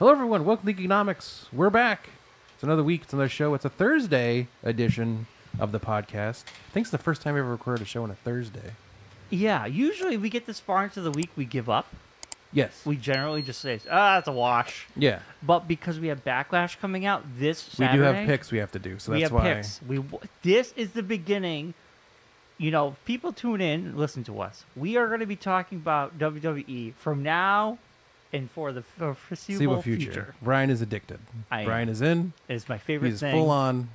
Hello, everyone. Welcome to Economics. We're back. It's another week. It's another show. It's a Thursday edition of the podcast. I think it's the first time we ever recorded a show on a Thursday. Yeah, usually we get this far into the week, we give up. Yes. We generally just say, it's a wash. Yeah. But because we have Backlash coming out this Saturday. We do have picks we have to do, so that's why. We have picks. This is the beginning. You know, people tune in and listen to us. We are going to be talking about WWE from now and for the foreseeable future. Bryon is addicted. Bryon is in. It's my favorite thing.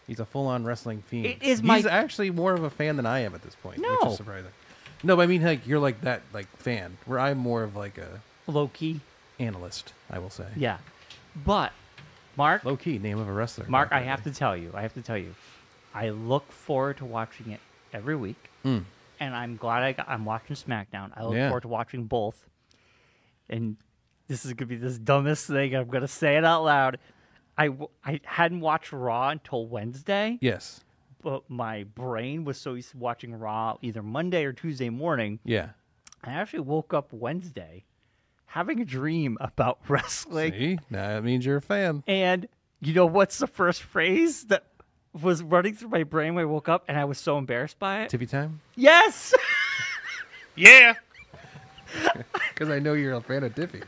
He's a full-on wrestling fiend. He's actually more of a fan than I am at this point, No. which is surprising. No, but I mean, like, you're like that, like, fan, where I'm more of like a low-key analyst, I will say. Yeah. But, Mark. Low-key, name of a wrestler. Mark, I have to tell you. I look forward to watching it every week. And I'm glad I'm watching SmackDown. I look forward to watching both. And this is going to be the dumbest thing. I'm going to say it out loud. I hadn't watched Raw until Wednesday. Yes. But my brain was so used to watching Raw either Monday or Tuesday morning. Yeah. I actually woke up Wednesday having a dream about wrestling. See? Now that means you're a fan. And you know what's the first phrase that was running through my brain when I woke up, and I was so embarrassed by it? Tippy time? Yes! Yeah! Because I know you're a fan of Tiffy.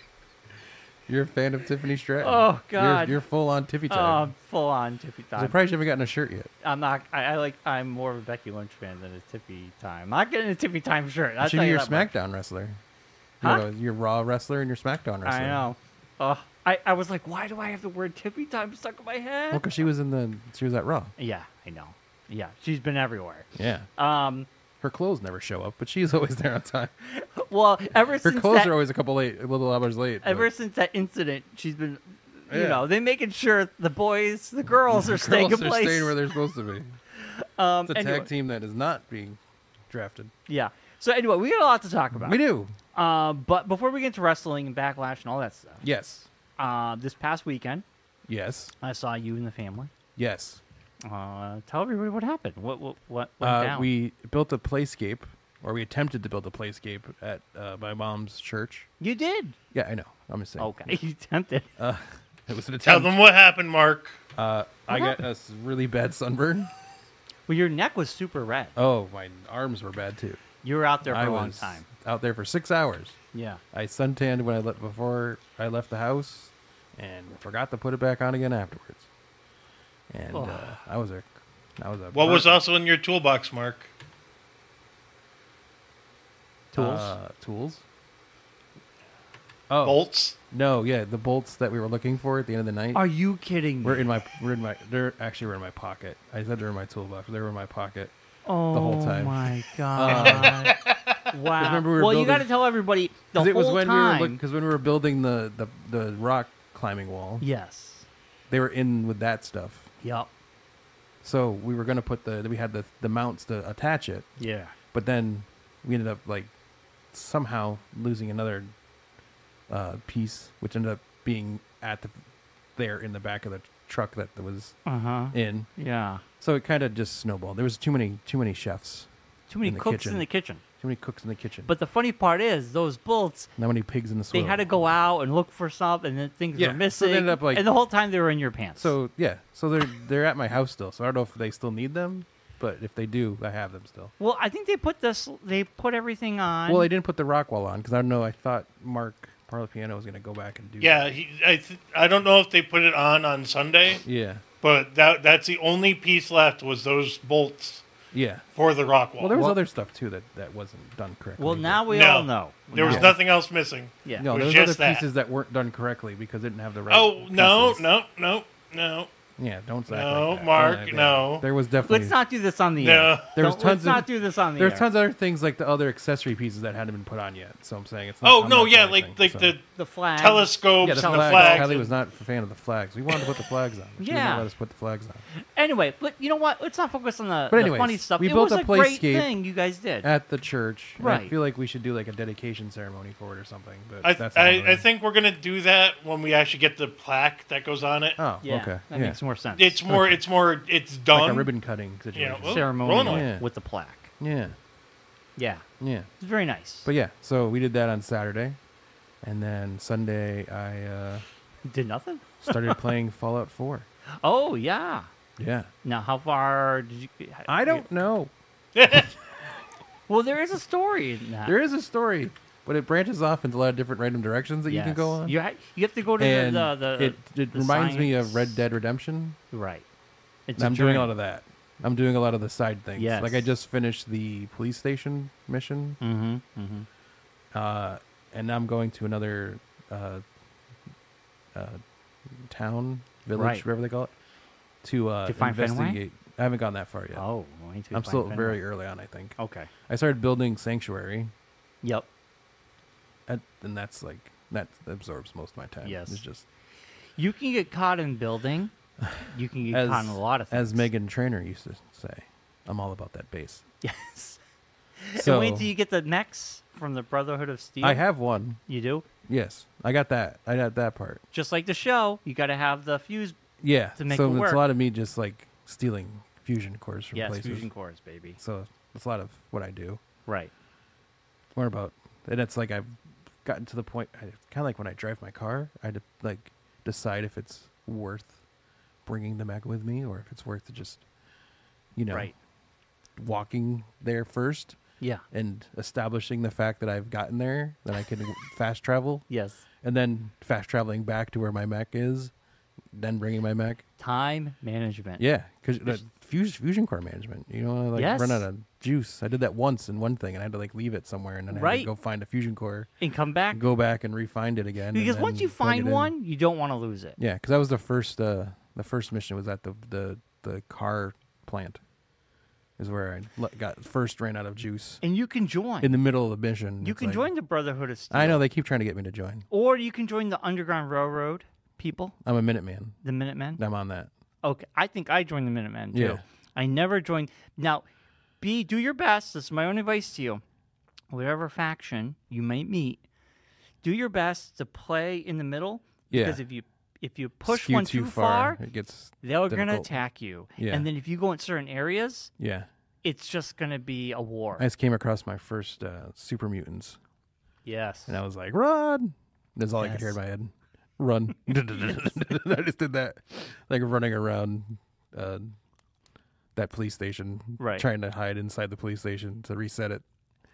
You're a fan of Tiffany Stratton. Oh, God. You're full on Tiffy time. Full on Tiffy time. I'm surprised you haven't gotten a shirt yet. I'm not. I'm more of a Becky Lynch fan than a Tiffy time. I'm not getting a Tiffy time shirt. You're a SmackDown wrestler. Huh? You're a Raw wrestler and you're SmackDown wrestler. I know. I was like, why do I have the word Tiffy time stuck in my head? Well, because she was at Raw. Yeah, I know. Yeah, she's been everywhere. Yeah. Her clothes never show up, but she's always there on time. Well, her clothes are always a little hours late. Ever since that incident, she's been, they're making sure the girls are staying in place. Are staying where they're supposed to be. It's a tag team that is not being drafted. Yeah. So anyway, we got a lot to talk about. We do. But before we get into wrestling and Backlash and all that stuff. Yes. This past weekend. Yes. I saw you and the family. Yes. Tell everybody what happened. What went down? We built a playscape, or we attempted to build a playscape at my mom's church. You did? Yeah, I know. I'm just saying. Okay, you attempted. It was an attempt. Tell them what happened, Mark. I got a really bad sunburn. Well, your neck was super red. Oh, my arms were bad too. You were out there for a long time. Out there for 6 hours. Yeah. I suntanned before I left the house, and forgot to put it back on again afterwards. And that was a. What was also in your toolbox, Mark? Tools. Tools. Oh, Bolts. No, yeah, the bolts that we were looking for at the end of the night. Are you kidding me? They were in my pocket. I said they were in my toolbox. They were in my pocket the Oh whole time. my god! Wow. Remember You got to tell everybody the whole it was when time. because when we were building the rock climbing wall, Yes. they were in with that stuff. Yep. So we were gonna we had the mounts to attach it, Yeah. but then we ended up somehow losing another piece, which ended up being there in the back of the truck that was in. Yeah. So it kind of just snowballed. There was too many chefs. Too many cooks in the kitchen. Too many cooks in the kitchen. But the funny part is, those bolts, not many pigs in the soil. they had to go out and look for something, and then things were missing. So they ended up and the whole time they were in your pants. So yeah, so they're at my house still. So I don't know if they still need them, but if they do, I have them still. Well, I think they put everything on. Well, they didn't put the rock wall on because I don't know. I thought Mark Parlapiano was going to go back and do. Yeah, that. I don't know if they put it on Sunday. Yeah. But that's the only piece left was those bolts. Yeah. For the rock wall. Well, there was other stuff too that wasn't done correctly. Well, now we all know. There was nothing else missing. Yeah. No, there was other pieces that weren't done correctly because it didn't have the right. Oh no. Yeah, don't say No, like that. Mark, no. There was definitely. Let's not do this on the air. Let's not do this on the air. There's tons of other things like the other accessory pieces that hadn't been put on yet. So I'm saying it's not. The flag, telescopes, the flags. Kelly was not a fan of the flags. We wanted to put the flags on. She didn't let us put the flags on. Anyway, but you know what? Let's not focus on the funny stuff. We built was a great playscape thing you guys did at the church. Right. I feel like we should do like a dedication ceremony for it or something. But I think we're gonna do that when we actually get the plaque that goes on it. Oh, yeah, okay. That makes more sense. It's done. Like a ribbon cutting situation. Ceremonial with the plaque. Yeah. Yeah. Yeah. It's very nice. But yeah, so we did that on Saturday. And then Sunday, I Did nothing? Started playing Fallout 4. Oh, yeah. Yeah. Now, how far did you... I don't know. Well, there is a story in that. There is a story, but it branches off into a lot of different random directions that you can go on. You have to go to And the it reminds me of Red Dead Redemption. Right. And I'm doing a lot of that. I'm doing a lot of the side things. Yes. Like I just finished the police station mission. Mm-hmm. Mm-hmm. And now I'm going to another town, village, whatever they call it, to find investigate. Fenway? I haven't gone that far yet. Oh, we need to I'm find still Fenway. very early on, I think. Okay. I started building Sanctuary, Yep. and that's like that absorbs most of my time. Yes. It's just You can get caught in building. You can get caught in a lot of things. as Megan Trainor used to say, I'm all about that base. Yes. So And wait till you get the mechs from the Brotherhood of Steel. I have one. You do? Yes, I got that. I got that part. Just like the show, you got to have the fuse. Yeah. To make so it it's work. a lot of me just like stealing fusion cores from Yes, places. fusion cores, baby. So it's a lot of what I do. Right. More about, and it's like I've gotten to the point. Kind of like when I drive my car, I like decide if it's worth bringing the mech with me or if it's worth to just, Right. walking there first Yeah. and establishing the fact that I've gotten there, that I can fast travel, Yes. and then fast traveling back to where my mech is, then bringing my mech. Time management. Yeah, because fusion core management. Like Yes. run out of juice. I did that once in one thing, and I had to like leave it somewhere, and then I had Right. to go find a fusion core, And come back. go back and refind it again. Because and once then you plug it find in. one, you don't want to lose it. Yeah, because that was the first. The first mission was at the car plant, is where I ran out of juice And you can join. in the middle of the mission. You It's can like- join the Brotherhood of Steel. I know they keep trying to get me to join. Or you can join the Underground Railroad people, I'm a Minuteman. the Minutemen. I'm on that. Okay, I think I joined the Minutemen too. Yeah. I never joined. Now, do your best. This is my own advice to you. Whatever faction you might meet, do your best to play in the middle. Yeah. Because if you push Skew one too far, it gets they're going to difficult. attack you. Yeah. And then if you go in certain areas, Yeah. it's just going to be a war. I just came across my first super mutants, Yes. and I was like, "Run!" That's all I could hear in Yes. my head. Run! I just did that, like running around that police station, Right. trying to hide inside the police station to reset it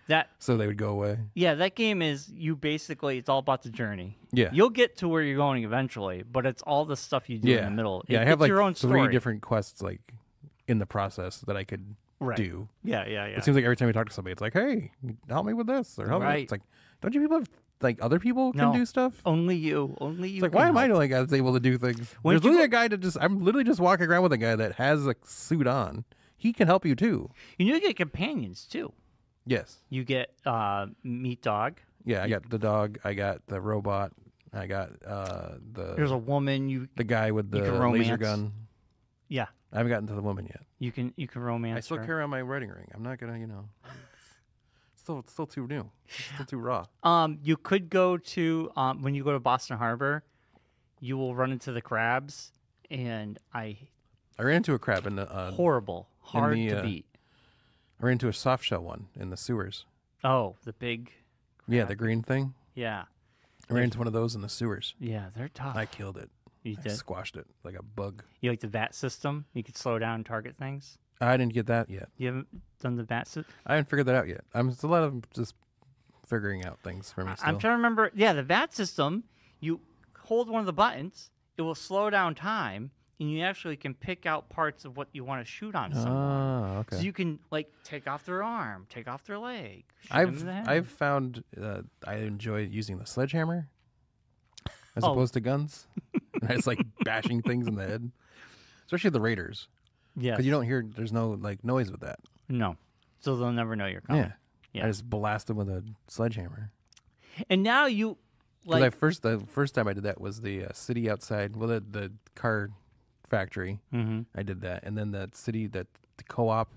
That so they would go away. Yeah, that game is it's all about the journey. Yeah. You'll get to where you're going eventually, but it's all the stuff you do in the middle. Yeah, I It's have like your own 3 story. different quests like in the process that I could Right. do. Yeah. It seems like every time you talk to somebody, it's like, "Hey, help me with this," or "Help me." Right. It's like, don't you people have like other people can No. do stuff? Only you. It's like, why am I the only guy that's able to do things? When There's did you literally a guy that I'm literally just walking around with a guy that has a suit on. He can help you too. You get companions too. Yes. You get Meat Dog. Yeah, I got the dog. I got the robot. I got There's a woman the guy with the can laser romance. gun. Yeah. I haven't gotten to the woman yet. You can romance. I still her. carry around my wedding ring. I'm not gonna, it's still too new. It's still too raw. You could go to when you go to Boston Harbor, you will run into the crabs, and I ran into a crab in the horrible, hard the, to beat. I ran into a soft shell one in the sewers. Oh, the big. Yeah, the green thing. Yeah. I ran into one of those in the sewers. Yeah, they're tough. I killed it. You I did. squashed it like a bug. You like the VAT system? You could slow down and target things. I didn't get that yet. You haven't done the VAT system? I haven't figured that out yet. I'm still a lot of just figuring out things for me still. I'm trying to remember. Yeah, the VAT system, you hold one of the buttons, it will slow down time, and you actually can pick out parts of what you want to shoot on someone. Oh, okay. So you can, like, take off their arm, take off their leg. Shoot them in the head. I've found I enjoy using the sledgehammer as Oh. opposed to guns. And I just like bashing things in the head, especially the raiders, Yes. because you don't hear. There's no like noise with that. No. So they'll never know you're coming. Yeah. Yeah. I just blast them with a sledgehammer. And now you, Because like, the first time I did that was the city outside. Well, the car factory. Mhm. I did that, and then that city, the co-op.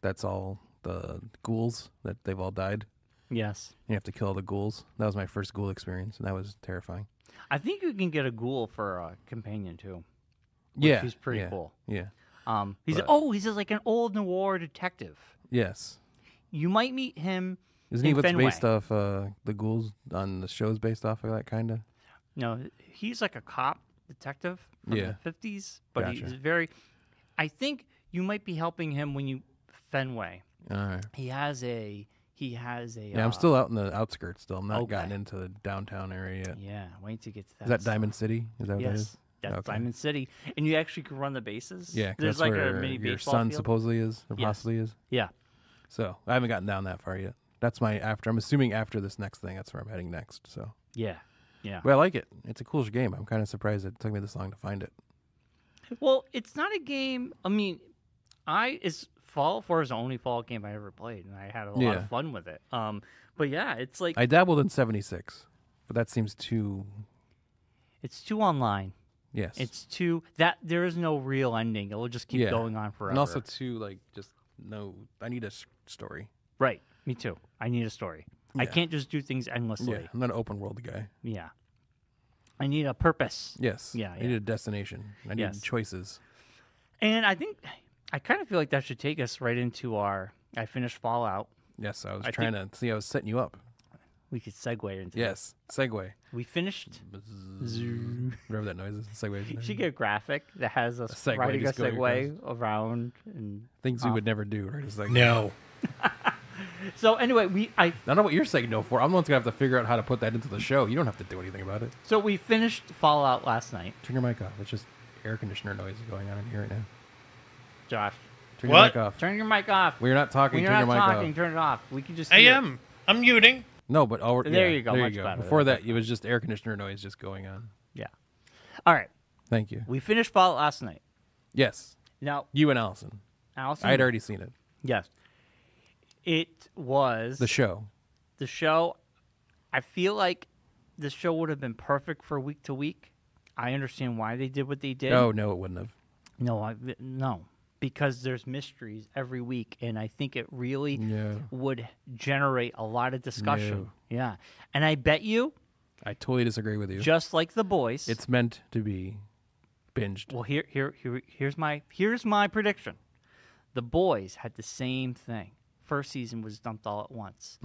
That's all the ghouls that they've all died. yes. You have to kill all the ghouls. That was my first ghoul experience, and that was terrifying. I think you can get a ghoul for a companion, too. Yeah, He's pretty yeah, cool. Yeah. He's But- he's like an old noir detective. Yes. You might meet him. Isn't he in what's Fenway. based off the ghouls on the show's based off of that kind of? No, he's like a cop detective from the 50s, but Gotcha. he's very. I think you might be helping him when you Fenway. All right. He has a. Yeah, I'm still out in the outskirts. Still, I'm not Okay. gotten into the downtown area yet. Yeah, wait to get to that. Is that Diamond City? Is that what that Yes, is? that's Okay. Diamond City, and you actually can run the bases. Yeah, 'cause there's that's like where a mini your baseball son field. supposedly is, or Yes. possibly is. Yeah, So I haven't gotten down that far yet. That's my after. I'm assuming after this next thing, that's where I'm heading next. So, yeah. but I like it. It's a cool game. I'm kind of surprised it took me this long to find it. Well, it's not a game. I mean, it's Fallout 4 is the only Fallout game I ever played, and I had a lot of fun with it. But yeah, it's like I dabbled in 76, but that seems too. it's too online. Yes. It's too that there is no real ending. It will just keep going on forever. And also too just no. I need a story. Right. Me too. I need a story. I Yeah. can't just do things endlessly. Yeah, I'm not an open world guy. Yeah. I need a purpose. Yes. Yeah, I need a destination. I need choices. And I think I kind of feel like that should take us right into I finished Fallout. Yes, I was trying to see. I was setting you up. We could segue into Yes, segue. We finished. Whatever that noise is. Segue. You should get a graphic that has us segue, riding a just going Segway around and Things we would never do. Right? Just like No. So anyway, I don't know what you're saying no for. I'm the one's gonna have to figure out how to put that into the show. You don't have to do anything about it. So we finished Fallout last night. Turn your mic off. It's just air conditioner noise going on in here right now. Josh, Turn your What? mic off. turn your mic off. We're not talking. When you're Turn not your mic talking, off. turn it off. We can just. I hear it. am. I'm muting. No, but There you go, There much you go. better. Before that, it was just air conditioner noise just going on. Yeah. All right. Thank you. We finished Fallout last night. Yes, Now, you and Allison. Allison. I had already seen it. Yes. It was The show. the show. I feel like the show would have been perfect for week to week. I understand why they did what they did. Oh no, it wouldn't have. No, because there's mysteries every week, and I think it really No. would generate a lot of discussion. No. Yeah, and I bet you, I totally disagree with you. just like The Boys, It's meant to be binged. well. Here's my prediction. The Boys had the same thing. First season was dumped all at once.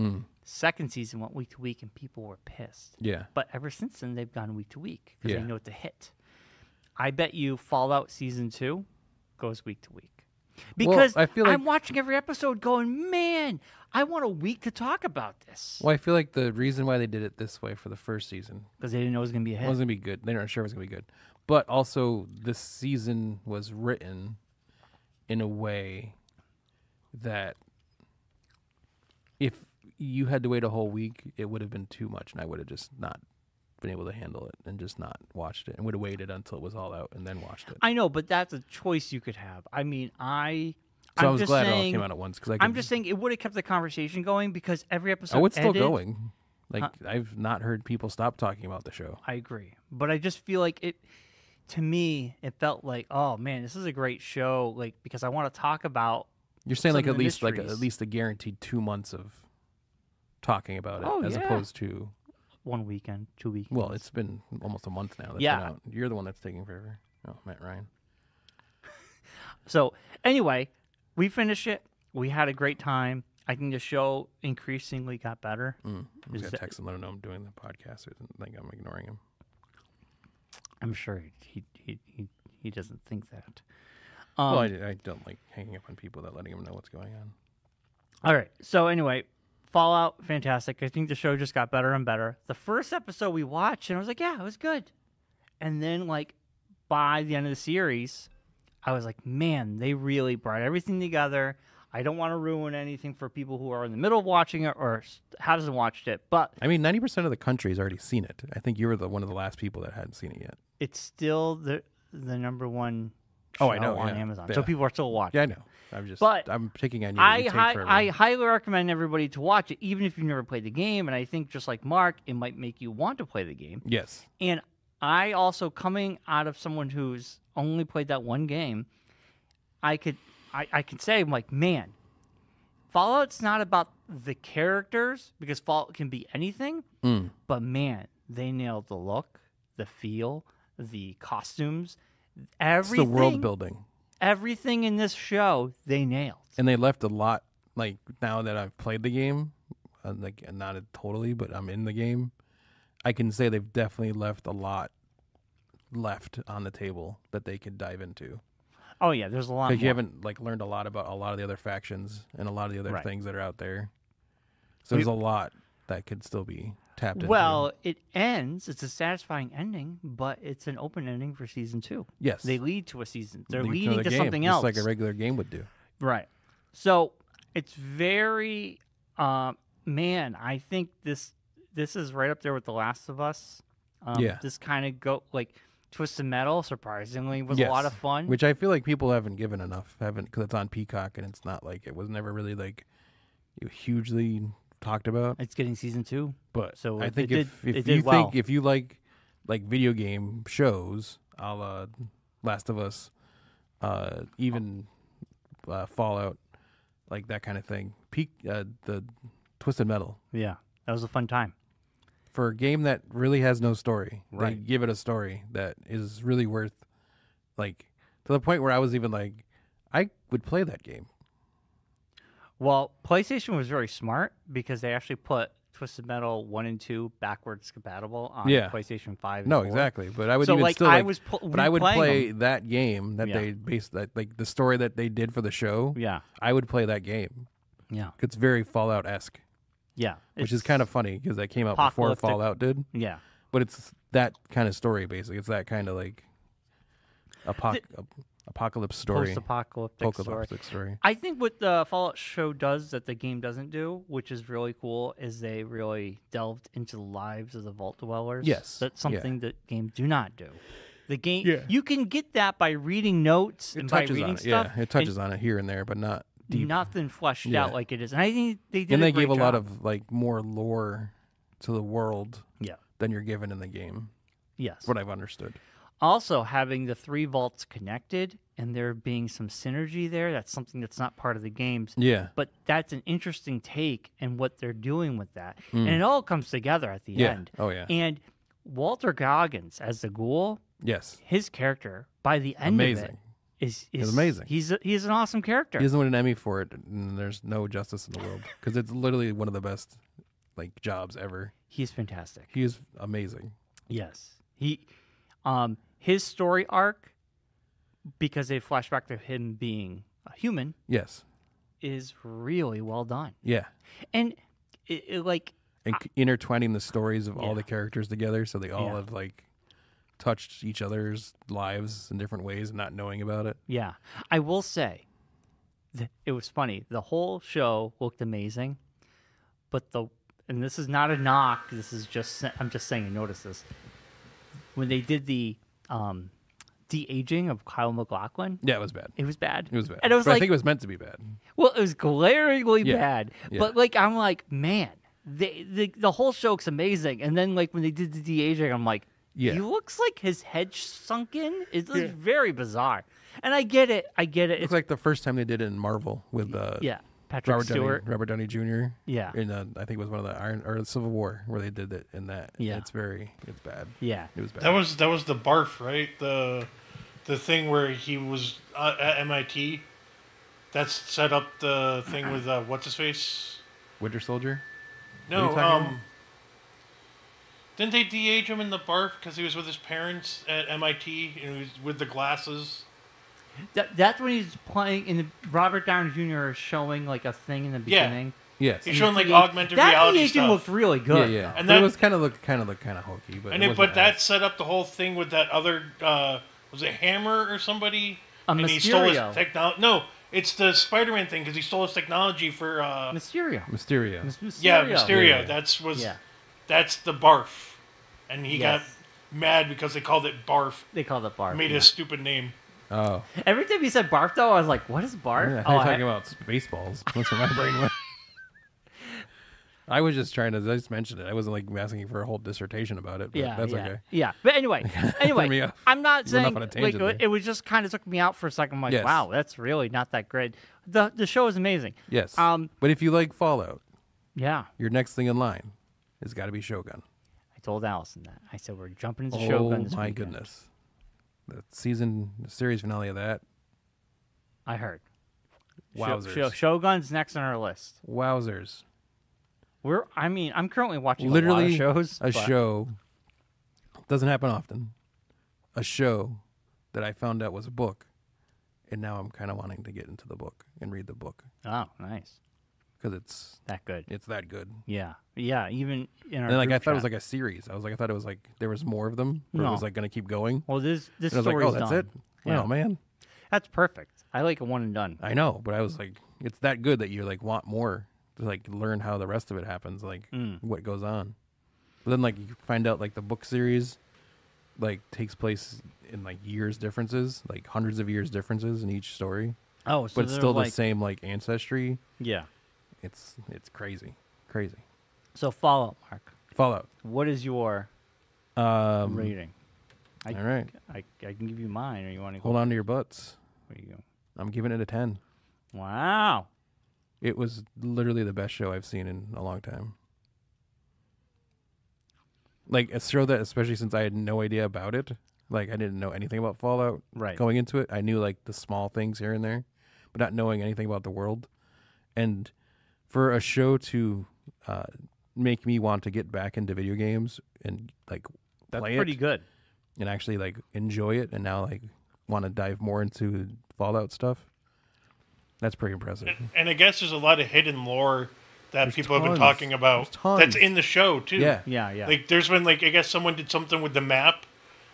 Second season went week to week, and people were pissed. Yeah. But ever since then, they've gone week to week because Yeah. they know it's a hit. I bet you Fallout Season 2 goes week to week. Because I feel like- I'm watching every episode going, man, I want a week to talk about this. Well, I feel like the reason why they did it this way for the first season Because they didn't know it was going to be a hit. wasn't gonna be good. They weren't sure it was gonna be good, but also this season was written in a way that if you had to wait a whole week, it would have been too much, and I would have just not been able to handle it and just not watched it, and would have waited until it was all out and then watched it. I know, but that's a choice you could have. I mean, So I'm I was just glad it all saying, came out at once because I'm just saying it would have kept the conversation going because every episode oh, it's still ended- going. Like I've not heard people stop talking about the show. I agree. But I just feel like to me, it felt like, oh man, this is a great show. Like, because I want to talk about. You're saying some like of at the least mysteries. at least a guaranteed 2 months of talking about it, Oh, as yeah. opposed to 1 weekend, 2 weekends. well, it's been almost a month now. That's Yeah. been out. You're the one that's taking forever. Oh, Matt Ryan. So anyway, we finished it. We had a great time. I think the show increasingly got better. I'm Is gonna that- text and let him know I'm doing the podcast. So he doesn't think I'm ignoring him. I'm sure he doesn't think that. Well, I don't like hanging up on people that letting him know what's going on. All right. So anyway, Fallout, fantastic. I think the show just got better and better. The first episode we watched, and I was like, yeah, it was good. And then, like, by the end of the series, I was like, man, they really brought everything together. I don't want to ruin anything for people who are in the middle of watching it or hasn't watched it, but I mean, 90% of the country has already seen it. I think you were one of the last people that hadn't seen it yet. it's still the number one Oh, show I know, on yeah. Amazon. Yeah. So people are still watching. Yeah, I know. But I'm picking on you. I You take forever. highly recommend everybody to watch it, even if you've never played the game. And I think, just like Mark, it might make you want to play the game. Yes. And I also, coming out of someone who's only played that one game, I could say, I'm like, man, Fallout's not about the characters, because Fallout can be anything. But man, they nailed the look, the feel, the costumes, everything. It's the world building. Everything in this show, they nailed. And they left a lot, like, now that I've played the game, like, not totally, but I'm in the game, I can say they've definitely left a lot left on the table that they could dive into. Oh yeah, there's a lot. Because you haven't learned a lot about a lot of the other factions and a lot of the other things that are out there. So there's a lot that could still be tapped into. Well, it ends. It's a satisfying ending, but it's an open ending for season 2. Yes, they lead to a season. They're lead leading to game, something just else, like a regular game would do. Right. So it's very, man. I think this is right up there with The Last of Us. This kind of Twisted Metal. Surprisingly, was a lot of fun. Which I feel like people haven't given enough, because it's on Peacock and it's not it was never really hugely talked about. It's getting season 2, but so I think if you like video game shows, a la Last of Us, even Fallout, that kind of thing. The Twisted Metal. Yeah, that was a fun time. For a game that really has no story, right? They give it a story that is really worth, to the point where I was even I would play that game. Well, PlayStation was very smart because they actually put Twisted Metal 1 and 2 backwards compatible on PlayStation 5. No, exactly. But I would I would play that game that they based the story that they did for the show. Yeah, I would play that game. Yeah, it's very Fallout-esque. Yeah, which is kind of funny because that came out before Fallout did. Yeah, but it's that kind of story basically. It's that kind of apocalypse story, post-apocalyptic story. I think what the Fallout show does that the game doesn't do, which is really cool, is they really delved into the lives of the Vault Dwellers. Yes, that's something that games do not do. The game, you can get that by reading notes and by reading stuff. Yeah, it touches on it here and there, but not deep. Nothing fleshed out like it is. And I think they did. And they gave a lot of more lore to the world. Yeah. Than you're given in the game. Yes, what I've understood. Also, having the 3 vaults connected and there being some synergy there, that's something that's not part of the games. Yeah. But that's an interesting take in what they're doing with that. And it all comes together at the end. Oh, yeah. And Walter Goggins as the ghoul, his character, by the end of it, is amazing. He's an awesome character. He doesn't win an Emmy for it, and there's no justice in the world because it's literally one of the best jobs ever. He's fantastic. He is amazing. Yes. His story arc, because they flash back to him being a human, is really well done. Yeah. And intertwining the stories of all the characters together so they all have touched each other's lives in different ways and not knowing about it. Yeah. I will say it was funny. The whole show looked amazing, but and this is not a knock, this is just I'm just saying, I noticed this. When they did the de-aging of Kyle MacLachlan. Yeah, it was bad. It was bad. It was bad. And it was I think it was meant to be bad. Well, it was glaringly bad. Yeah. But I'm like, man, the whole show looks amazing. And then when they did the de-aging, I'm like, he looks like his head sunk in. It looks very bizarre. And I get it. It looks like the first time they did it in Marvel with Patrick Stewart. Robert Downey Jr. Yeah. In I think it was one of the Civil War where they did it in that. Yeah. It's bad. Yeah. It was bad. That was the barf, right? The thing where he was at MIT. That's set up the thing with what's his face? Winter Soldier? No, didn't they de-age him in the barf because he was with his parents at MIT and he was with the glasses? That's when he's playing in the Robert Downey Jr. is showing a thing in the beginning. Yeah. Yes. He's showing augmented reality stuff. That looked really good. Yeah. And that was kind of hokey, but that set up the whole thing with that other was it Hammer or somebody? Mysterio. He stole his technology. No, it's the Spider-Man thing because he stole his technology for Mysterio. Yeah, Mysterio. Yeah. That's the barf, and he got mad because they called it barf. They called it barf. Made a stupid name. Oh. Every time you said barf, though, I was like, "What is barf?" Yeah, I was talking about Spaceballs. That's where my brain went. I was just I just mentioned it. I wasn't asking for a whole dissertation about it. But that's okay. Yeah, but anyway, I'm not saying it was just kind of took me out for a second. I'm like, wow, that's really not that great. The show is amazing. Yes. But if you like Fallout, your next thing in line has got to be Shogun. I told Allison that. I said we're jumping into Shogun this weekend. Oh my goodness. The series finale of that. I heard. Wowzers. Shogun's next on our list. Wowzers. I'm currently watching Literally a lot of shows. A show doesn't happen often. A show that I found out was a book, and now I'm kind of wanting to get into the book and read the book. Oh, nice. Because it's that good. It's that good. Yeah. Even in our and like I group thought it was chat. like a series. I thought it was like there was more of them. Or No. it was like going to keep going. Well, this and I was like, story's oh, that's done. it. Yeah. Oh man, that's perfect. I like a one and done. I know, but I was like, it's that good that you like want more to like learn how the rest of it happens, like what goes on. But then like you find out like the book series like takes place in like years differences, like hundreds of years differences in each story. Oh, so but it's still the same like ancestry. Yeah, it's crazy. So Fallout, Mark. Fallout. What is your rating? All right. I can give you mine, or you want to hold on to your butts? There you go. I'm giving it a 10. Wow. It was literally the best show I've seen in a long time. Like a show that, especially since I had no idea about it, like I didn't know anything about Fallout going into it. I knew like the small things here and there, but not knowing anything about the world. And for a show to make me want to get back into video games and like that's play pretty good, and actually like enjoy it, and now like want to dive more into Fallout stuff. That's pretty impressive. And I guess there's a lot of hidden lore that there's people tons. have been talking about that's in the show too. Yeah. Like there's been like I guess someone did something with the map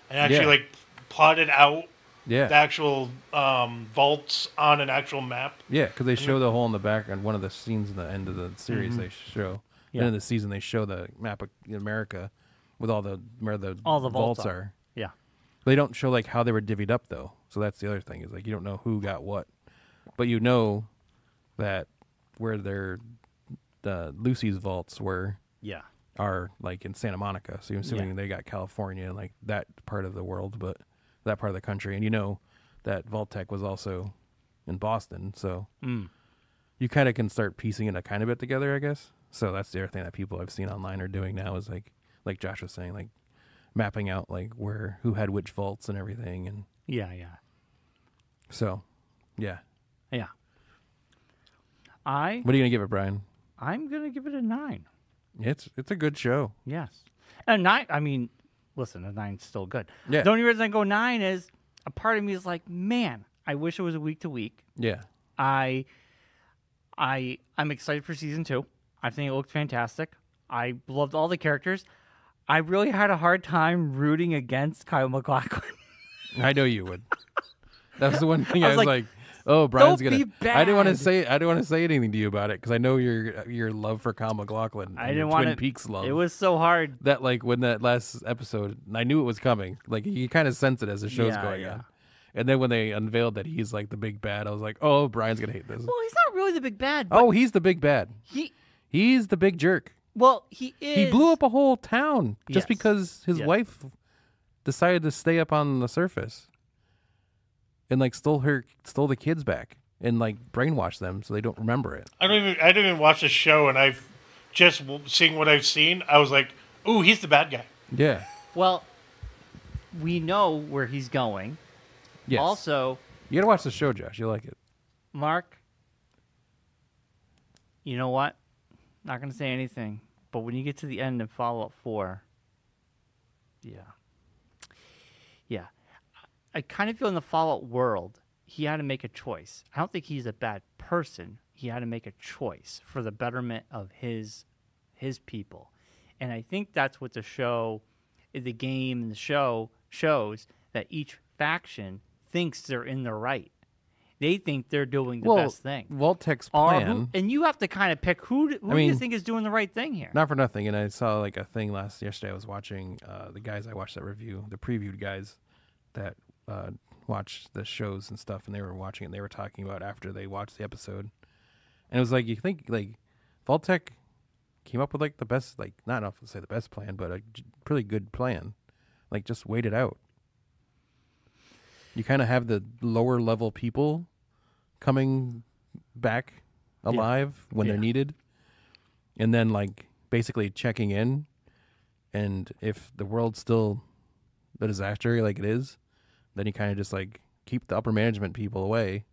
and actually like plotted out the actual vaults on an actual map. Yeah, because they show the hole in the back on one of the scenes in the end of the series. They show end of the season they show the map of America with all the where the vaults are. Yeah, but they don't show like how they were divvied up though. So that's the other thing is like you don't know who got what, but you know that where the Lucy's vaults were are like in Santa Monica. So you're assuming they got California and like that part of the world, but that part of the country, and you know that Vault-Tec was also in Boston. So you kind of can start piecing it a kind of bit together, I guess. So that's the other thing that people I've seen online are doing now is like Josh was saying, like mapping out like who had which vaults and everything, and so yeah. What are you gonna give it, Brian? I'm gonna give it a 9. It's a good show. Yes, a 9. I mean, listen, a 9's still good. Yeah. The only reason I go 9 is a part of me is like, man, I wish it was a week to week. Yeah. I'm excited for season 2. I think it looked fantastic. I loved all the characters. I really had a hard time rooting against Kyle MacLachlan. I know you would. That was the one thing I was like, oh, Brian's gonna. I didn't want to say anything to you about it because I know your love for Kyle MacLachlan. I didn't want Twin Peaks love. It was so hard that like when that last episode, I knew it was coming. Like you kind of sense it as the show's going on. And then when they unveiled that he's like the big bad, I was like, oh, Brian's gonna hate this. Well, he's not really the big bad. Oh, he's the big bad. He's the big jerk. Well, he is. He blew up a whole town just because his wife decided to stay up on the surface and like stole the kids back and like brainwashed them so they don't remember it. I didn't even watch the show, and I've just seeing what I've seen. I was like, ooh, he's the bad guy. Yeah. Well, we know where he's going. Yes. Also, you gotta watch the show, Josh. You'll like it. Mark, you know what? Not gonna say anything, but when you get to the end of Fallout 4, I kind of feel in the Fallout world, he had to make a choice. I don't think he's a bad person. He had to make a choice for the betterment of his people. And I think that's what the game and the show shows, that each faction thinks they're in the right. They think they're doing the best thing. Vault-Tec's plan. And you have to kind of pick who do you think is doing the right thing here? Not for nothing. And I saw like a thing yesterday. I was watching the guys I watched that review, the previewed guys that watch the shows and stuff, and they were watching it and they were talking about after they watched the episode. And it was like, you think like Vault-Tec came up with like the best, like not enough to say the best plan, but a pretty good plan. Like just wait it out. You kind of have the lower level people coming back alive when they're needed. And then like basically checking in. And if the world's still a disaster like it is, then you kind of just like keep the upper management people away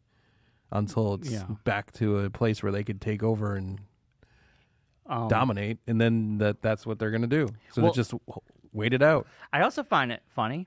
until it's back to a place where they could take over and dominate, and then that's what they're going to do. So they just wait it out. I also find it funny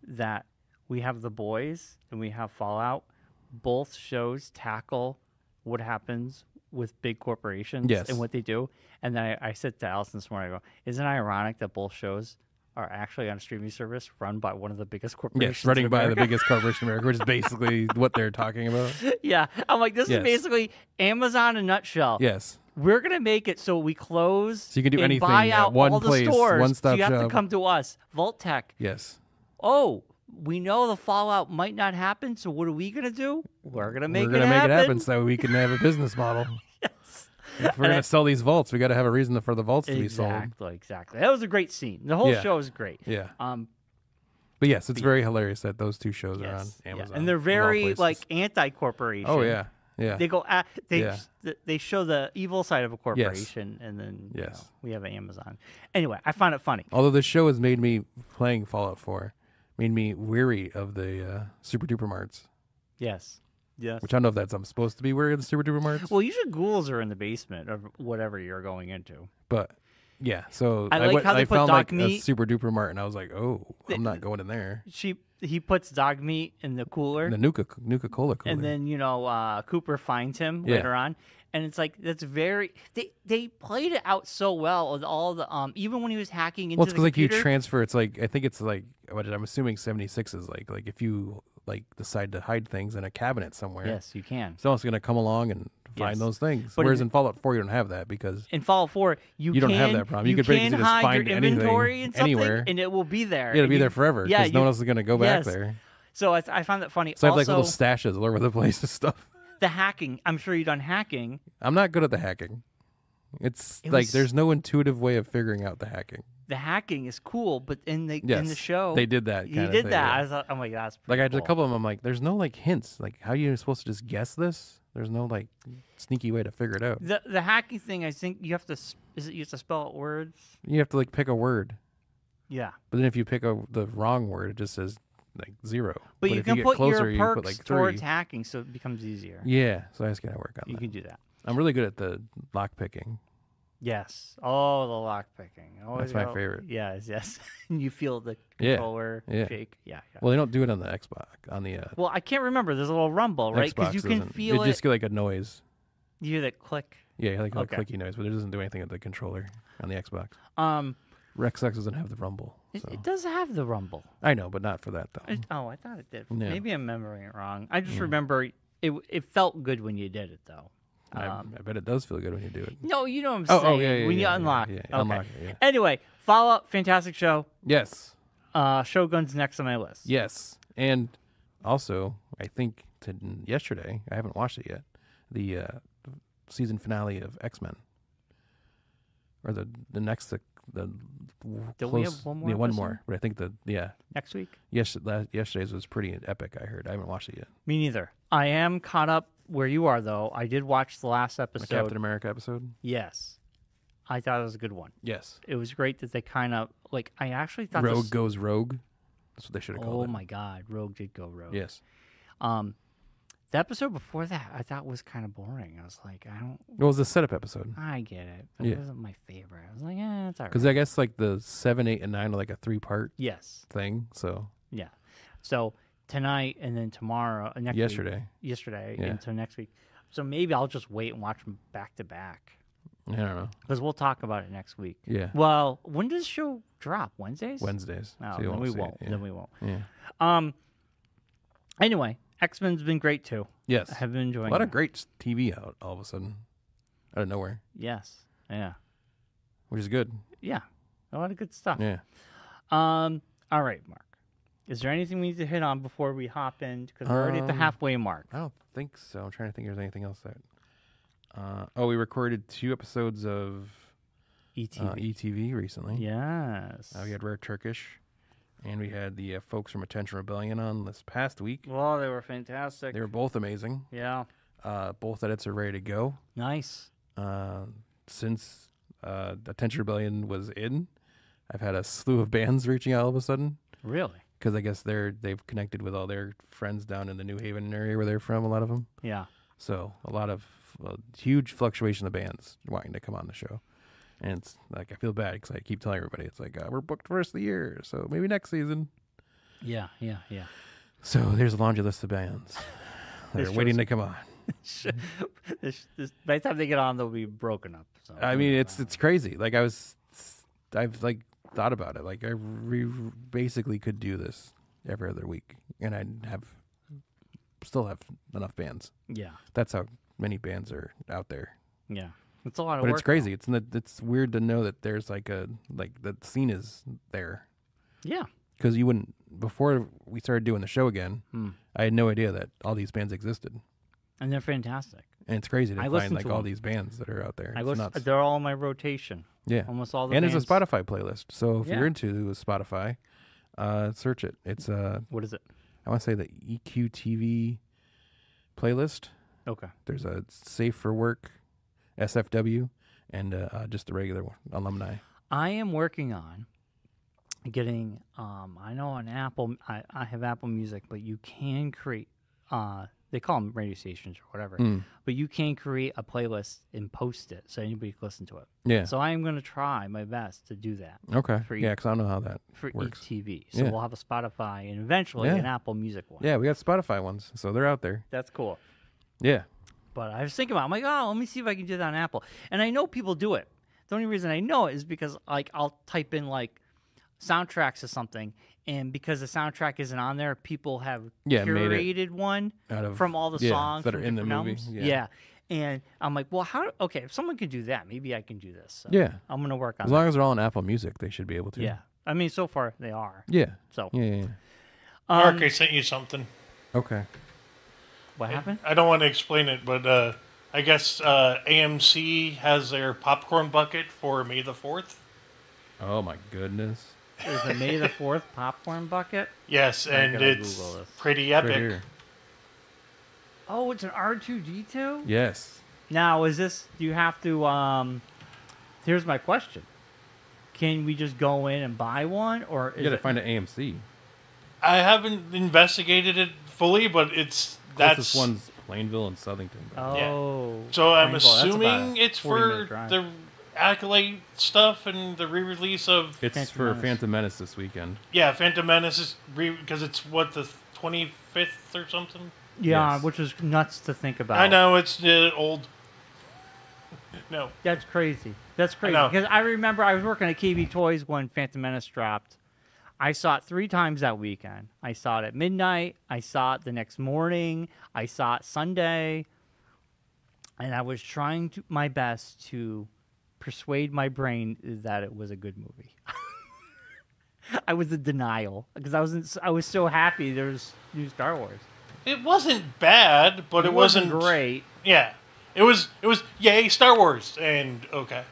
that we have The Boys and we have Fallout. Both shows tackle what happens with big corporations and what they do. And then I said to Allison this morning, I go, isn't it ironic that both shows are actually on a streaming service run by one of the biggest corporations? Yes, running by the biggest corporation in America, which is basically what they're talking about. Yeah. I'm like, this is basically Amazon in a nutshell. Yes. We're going to make it so we close so you can do and anything buy out one all place, the stores. one-stop so you have shop. to come to us. Vault Tech. Yes. Oh, we know the Fallout might not happen, so what are we going to do? We're going to make We're it gonna happen. make it happen so we can have a business model. Yes. If we're going to sell these vaults, we got to have a reason for the vaults to be sold. Exactly. That was a great scene. The whole show was great. Yeah. But yes, it's very hilarious that those two shows are on Amazon. Yeah. And they're very like anti-corporation. Oh yeah. Yeah. They go they show the evil side of a corporation, and then you know, we have Amazon. Anyway, I find it funny. Although this show has made me playing Fallout 4, made me weary of the Super Duper Marts. Yes. Yes. Which I don't know if that's I'm supposed to be weary of the Super Duper Marts. Well, usually ghouls are in the basement of whatever you're going into. But yeah, so I like how they put found dog like meat. a Super Duper Mart, and I was like, oh, I'm not going in there. He puts dog meat in the cooler. The Nuka-Cola cooler. And then, Cooper finds him later on. And it's like, that's very, they played it out so well with all the, even when he was hacking into the computer. Well, it's because like you transfer, it's like, I think it's like, what I'm assuming 76 is like if you like decide to hide things in a cabinet somewhere. Yes, you can. Someone's going to come along and find those things. But whereas in Fallout 4, you don't have that because in Fallout 4, you don't have that problem. You could can just hide find your inventory anything, and anywhere, and it will be there. It'll be there forever because no one else is going to go back there. So I found that funny. So I have also, like little stashes all over the place and stuff. The hacking. I'm sure you've done hacking. I'm not good at the hacking. It's like there's no intuitive way of figuring out the hacking. The hacking is cool, but in the show they did that. You did that. Yeah. I'm like, that's pretty like I did cool. a couple of them. I'm like, there's no like hints. Like, how are you supposed to just guess this? There's no like sneaky way to figure it out. The hacking thing, I think you have to. You have to spell out words? You have to like pick a word. Yeah. But then if you pick the wrong word, it just says like 0. But you if can get put closer, your perks you put like 3. towards hacking, so it becomes easier. Yeah. So I just gotta work on that. You can do that. I'm really good at the lock picking. Yes. Oh, the lock picking. That's my favorite. Yes. You feel the controller shake. Yeah. Well, they don't do it on the Xbox. On the well, I can't remember. There's a little rumble, right? Because you can feel it. It just get like a noise. You hear that click. Yeah, like a clicky noise, but it doesn't do anything at the controller on the Xbox. Xbox doesn't have the rumble. It does have the rumble. I know, but not for that though. I thought it did. Yeah. Maybe I'm remembering it wrong. I just remember it felt good when you did it though. I bet it does feel good when you do it. No, you know what I'm saying. Oh, yeah, when you unlock. Yeah, okay. unlock it, yeah. Anyway, Fallout, fantastic show. Yes. Shogun's next on my list. Yes, and also I think yesterday I haven't watched it yet. The season finale of X-Men, or the next Don't we have one more? Yeah, one more. But I think next week. Yes, yesterday's was pretty epic. I heard. I haven't watched it yet. Me neither. I am caught up where you are though. I did watch the last episode. The Captain America episode. Yes, I thought it was a good one. Yes, it was great that they kind of like. I actually thought Rogue goes rogue. That's what they should have called it. Oh my God, Rogue did go rogue. Yes. The episode before that I thought was kind of boring. I was like, I don't. It was the setup episode. I get it, but it wasn't my favorite. I was like, it's all right. Because I guess like the 7, 8, and 9 are like a 3-part thing. So yeah. So tonight and then tomorrow. Yesterday. Until next week. So maybe I'll just wait and watch them back to back. I don't know. Because we'll talk about it next week. Yeah. Well, when does the show drop? Wednesdays? Wednesdays. No, so then we won't. Yeah. Then we won't. Yeah. Anyway, X-Men's been great too. Yes. I have been enjoying a lot of great TV out all of a sudden. Out of nowhere. Yes. Yeah. Which is good. Yeah. A lot of good stuff. Yeah. All right, Mark. Is there anything we need to hit on before we hop in? Because we're already at the halfway mark. I don't think so. I'm trying to think if there's anything else that... we recorded 2 episodes of ETV recently. Yes. We had Rare Turkish, and we had the folks from Attention Rebellion on this past week. Well, they were fantastic. They were both amazing. Yeah. Both edits are ready to go. Nice. Since Attention Rebellion was in, I've had a slew of bands reaching out all of a sudden. Really? Because I guess they've connected with all their friends down in the New Haven area where they're from, a lot of them. Yeah. So a lot of a huge fluctuation of bands wanting to come on the show. And it's like, I feel bad because I keep telling everybody, it's like, we're booked for the rest of the year, so maybe next season. Yeah. So there's a laundry list of bands that are waiting to come on. By the time they get on, they'll be broken up. So I mean, it's crazy. Like I've like thought about it. Like I basically could do this every other week, and I'd still have enough bands. Yeah, that's how many bands are out there. Yeah, it's a lot of but work. It's crazy. Though. It's weird to know that there's like the scene is there. Yeah, because you wouldn't before we started doing the show again. I had no idea that all these bands existed. And they're fantastic. And it's crazy to find like all these bands that are out there. They're all in my rotation. Yeah. Almost all the bands. And it's a Spotify playlist. So if you're into Spotify, search it. It's what is it? I want to say the EQTV playlist. Okay. There's a Safe for Work, SFW, and just the regular one, alumni. I am working on getting I know on Apple I have Apple Music, but you can create they call them radio stations or whatever, but you can create a playlist and post it so anybody can listen to it. Yeah. So I am going to try my best to do that. Okay. Yeah, because I don't know how that works. For ETV. So we'll have a Spotify and eventually an Apple Music one. Yeah, we got Spotify ones, so they're out there. That's cool. Yeah. But I was thinking about it. I'm like, let me see if I can do that on Apple. And I know people do it. The only reason I know it is because like I'll type in like soundtracks or something, and because the soundtrack isn't on there, people have curated one from all the songs that are in the movie. Yeah. And I'm like, well, okay, if someone can do that, maybe I can do this. So I'm going to work on as long as they're all on Apple Music, they should be able to. Yeah. I mean, so far they are. Yeah. So. Yeah. Mark, I sent you something. Okay. What happened? I don't want to explain it, but I guess AMC has their popcorn bucket for May the 4th. Oh, my goodness. Is the May the 4th popcorn bucket? Yes, and it's pretty epic. Right oh, it's an R2-D2? Yes. Now, do you have to, here's my question. Can we just go in and buy one? Or you got to find an AMC. I haven't investigated it fully, but this one's Plainville and Southington. Oh. Yeah. So I'm assuming it's for the Acolyte stuff and the re-release of... It's for Phantom Menace this weekend. Yeah, Phantom Menace is... because it's, the 25th or something? Yeah, yes. Which is nuts to think about. I know, it's old. No. That's crazy. Because I remember I was working at KB Toys when Phantom Menace dropped. I saw it 3 times that weekend. I saw it at midnight. I saw it the next morning. I saw it Sunday. And I was trying my best to persuade my brain that it was a good movie. I was in denial because I was so happy there was new Star Wars. It wasn't bad, but it wasn't great. Yeah. It was yay Star Wars and okay.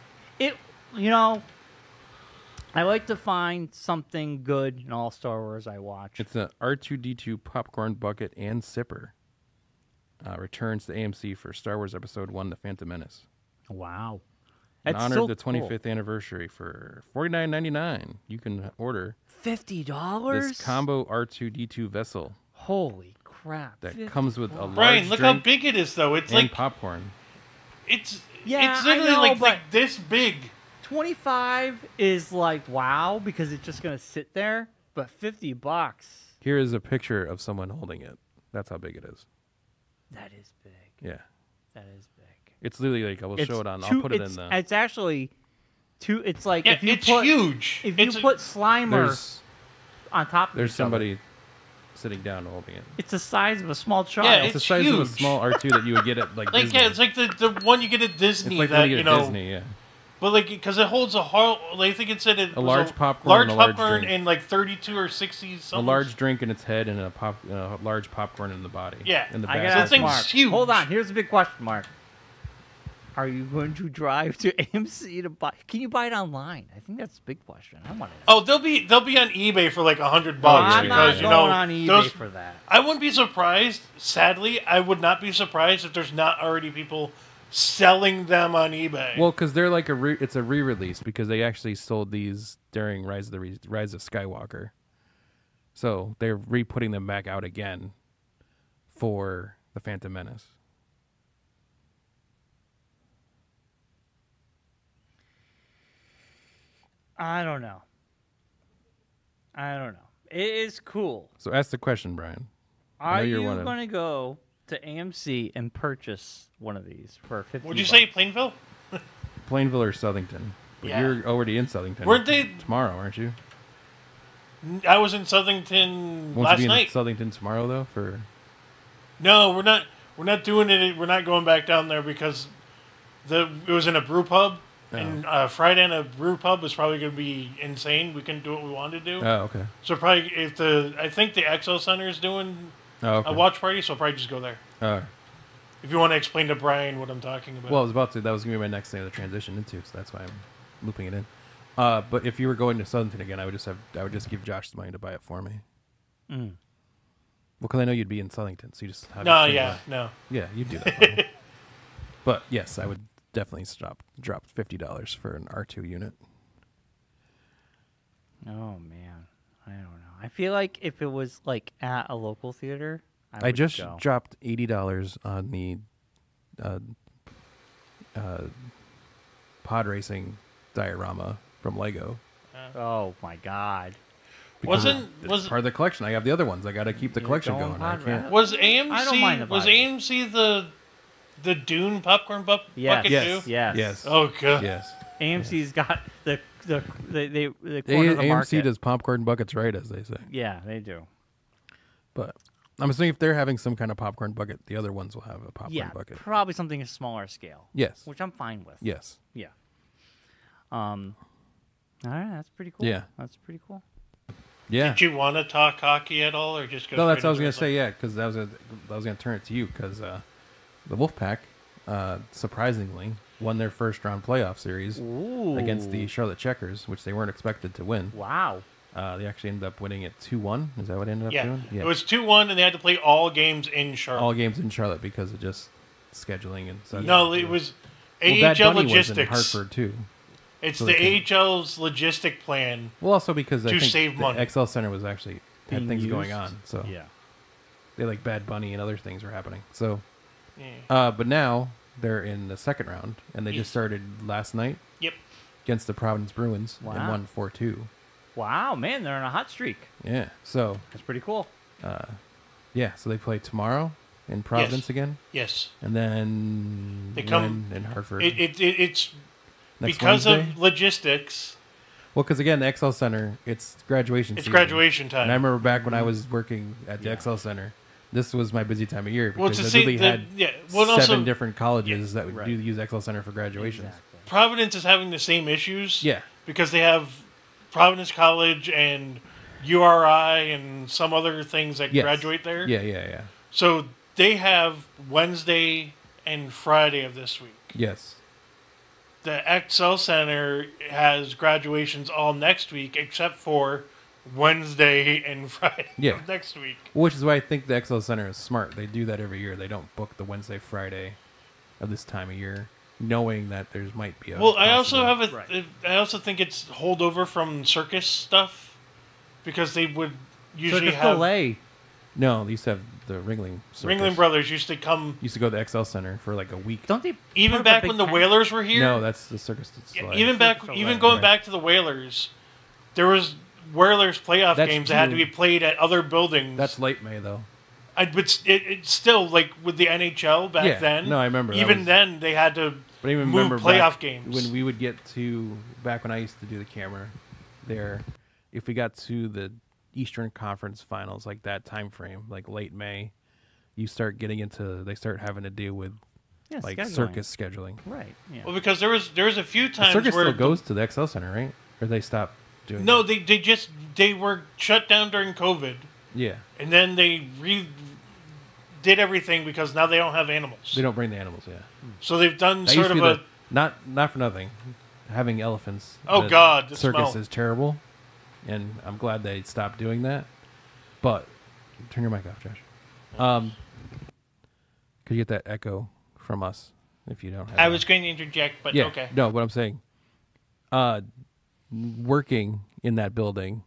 I like to find something good in all Star Wars I watch. It's an R2-D2 popcorn bucket and sipper. Returns to AMC for Star Wars Episode 1, The Phantom Menace. Wow. In honor of the 25th anniversary for $49.99. You can order $50? This combo R2-D2 vessel. Holy crap. That comes with a large Brian, look how big it is, though. It's like popcorn. It's literally like this big. 25 is like wow because it's just gonna sit there, but $50. Here is a picture of someone holding it. That's how big it is. That is big. Yeah. That is big. It's literally like I'll show it on. I'll put it in the. It's actually two. It's like if you it's put huge. If you put Slimer on top of there's somebody sitting down holding it. It's the size of a small child. Yeah, it's the size huge. of a small R2 that you would get at like Disney. Yeah, it's like the one you get at Disney. It's like that you get at Disney, yeah. But because it holds I think it said a large popcorn, and like 32 or 60 something. A large drink in its head and a large popcorn in the body. Yeah, in the I back. gotta ask Mark. Huge. Hold on, here's a big question, Mark. Are you going to drive to AMC to buy? Can you buy it online? I think that's a big question. I want to know. Oh, they'll be on eBay for like $100 I'm because not going on eBay for that. I wouldn't be surprised. Sadly, I would not be surprised if there's not already people selling them on eBay. Well, because they're like it's a re-release because they actually sold these during Rise of Skywalker, so they're re-putting them back out again for the Phantom Menace. I don't know. It is cool. So ask the question, Brian. Are you going to go to AMC and purchase one of these for $50? Would you say Plainville? Plainville or Southington? But Yeah. you're already in Southington. Weren't they tomorrow? Aren't you? I was in Southington Won't last you be night. in Southington tomorrow though? For No, we're not. We're not doing it. We're not going back down there because it was in a brew pub, and Friday in a brew pub is probably going to be insane. We couldn't do what we wanted to do. Oh, okay. So probably I think the XL Center is doing Okay. a watch party, so I'll probably just go there. If you want to explain to Brian what I'm talking about. Well, I was about to. That was going to be my next thing to transition into, so that's why I'm looping it in. But if you were going to Southington again, I would just give Josh the money to buy it for me. Well, because I know you'd be in Southington, so you just have no, it yeah, no. Yeah, you'd do that for me. But yes, I would definitely drop $50 for an R2 unit. Oh man, I don't know. I feel like if it was like at a local theater, I just dropped $80 on the pod racing diorama from Lego. Oh my god! It's part of the collection. I have the other ones. I got to keep the collection going. I can't. Was AMC? I don't mind was AMC the Dune popcorn bucket yes, too? Yes. Oh god. Yes. AMC's got the corner of the AMC market. does popcorn buckets right, as they say. Yeah, they do. But I'm assuming if they're having some kind of popcorn bucket, the other ones will have a popcorn bucket. Probably something a smaller scale. Yes. Which I'm fine with. Yes. Yeah. All right, that's pretty cool. Yeah. That's pretty cool. Yeah. Did you want to talk hockey at all, or just go? No, that's what I was gonna say. Yeah, because I was gonna turn it to you because the Wolfpack, surprisingly, won their first round playoff series against the Charlotte Checkers, which they weren't expected to win. Wow. They actually ended up winning it 2-1. Is that what it ended up doing? Yeah, it was 2-1, and they had to play all games in Charlotte. All games in Charlotte because of just scheduling and such. No, it was Bad AHL Bunny logistics. was in Hartford too. It's So the they AHL's logistic plan. Well, also because I think save the money. XL Center was actually had Being things used. going on, so Yeah. they like Bad Bunny and other things were happening. So, Yeah. but now they're in the second round, and they just started last night. Yep. Against the Providence Bruins and Wow. won 4-2. Wow, man, they're on a hot streak. Yeah. So That's pretty cool. yeah, so they play tomorrow in Providence Yes. again, Yes. and then They come in Hartford. It's next because Wednesday? of logistics. Well, because again, the XL Center, it's graduation It's season. graduation time. And I remember back when I was working at the XL Center, this was my busy time of year Well, because to I see literally had well, and 7 also, different colleges that would right. do use XL Center for graduations. Exactly. Providence is having the same issues. Yeah. Because they have Providence College and URI and some other things that Yes. graduate there. Yeah. So they have Wednesday and Friday of this week. Yes. The XL Center has graduations all next week except for Wednesday and Friday of next week. Which is why I think the XL Center is smart. They do that every year. They don't book the Wednesday, Friday of this time of year, knowing that there might be a. Well, I also have Right. I also think it's holdover from circus stuff because they would usually Circus have Delay. No, they used to have the Ringling Circus. Ringling Brothers used to come Used to go to the XL Center for like a week. Don't they? even put up a back big when the tent? Whalers were here. No, that's the Circus. Yeah, even Delay. going Right. back to the Whalers, there was Whalers playoff That's games that had to true. be played at other buildings. That's late May though. But it's still like with the NHL back Yeah, then. no, I remember that Even was- then, they had to But I even move remember playoff back games. when we would get to back when I used to do the camera there. If we got to the Eastern Conference Finals, like that time frame, like late May, you start getting into. They start having to deal with Yeah, like scheduling. circus scheduling. Right. Yeah. Well, because there was a few The times circus where still goes to the XL Center, right? Or they stopped doing. no, that? they were shut down during COVID, Yeah, and then they did everything because now they don't have animals. they don't bring the animals. Yeah, So they've done that sort used of to a be not for nothing. Having elephants. Oh, the God, the circus smell. is terrible, and I'm glad they stopped doing that. But turn your mic off, Josh. Could you get that echo from us if you don't have? I it? was going to interject, but Yeah. okay. No, what I'm saying. Working in that building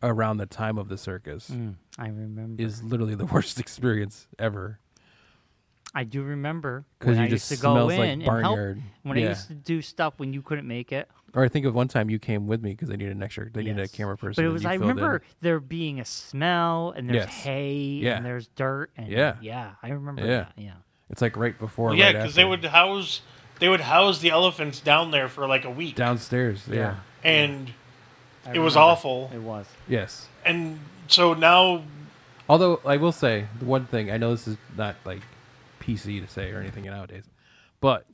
around the time of the circus I remember. is literally the worst experience ever. I do remember because when you I just used to go smells in like and barnyard. help. When I used to do stuff when you couldn't make it. Or I think of one time you came with me because they needed an extra. They needed a camera person. But it was. I remember there being a smell, and there's hay, and there's dirt, and I remember that. Yeah, It's like right before. Well, because they would house the elephants down there for like a week downstairs. Yeah, and it was awful. It was. Yes, and so now. Although I will say the one thing, I know this is not like PC to say or anything nowadays, but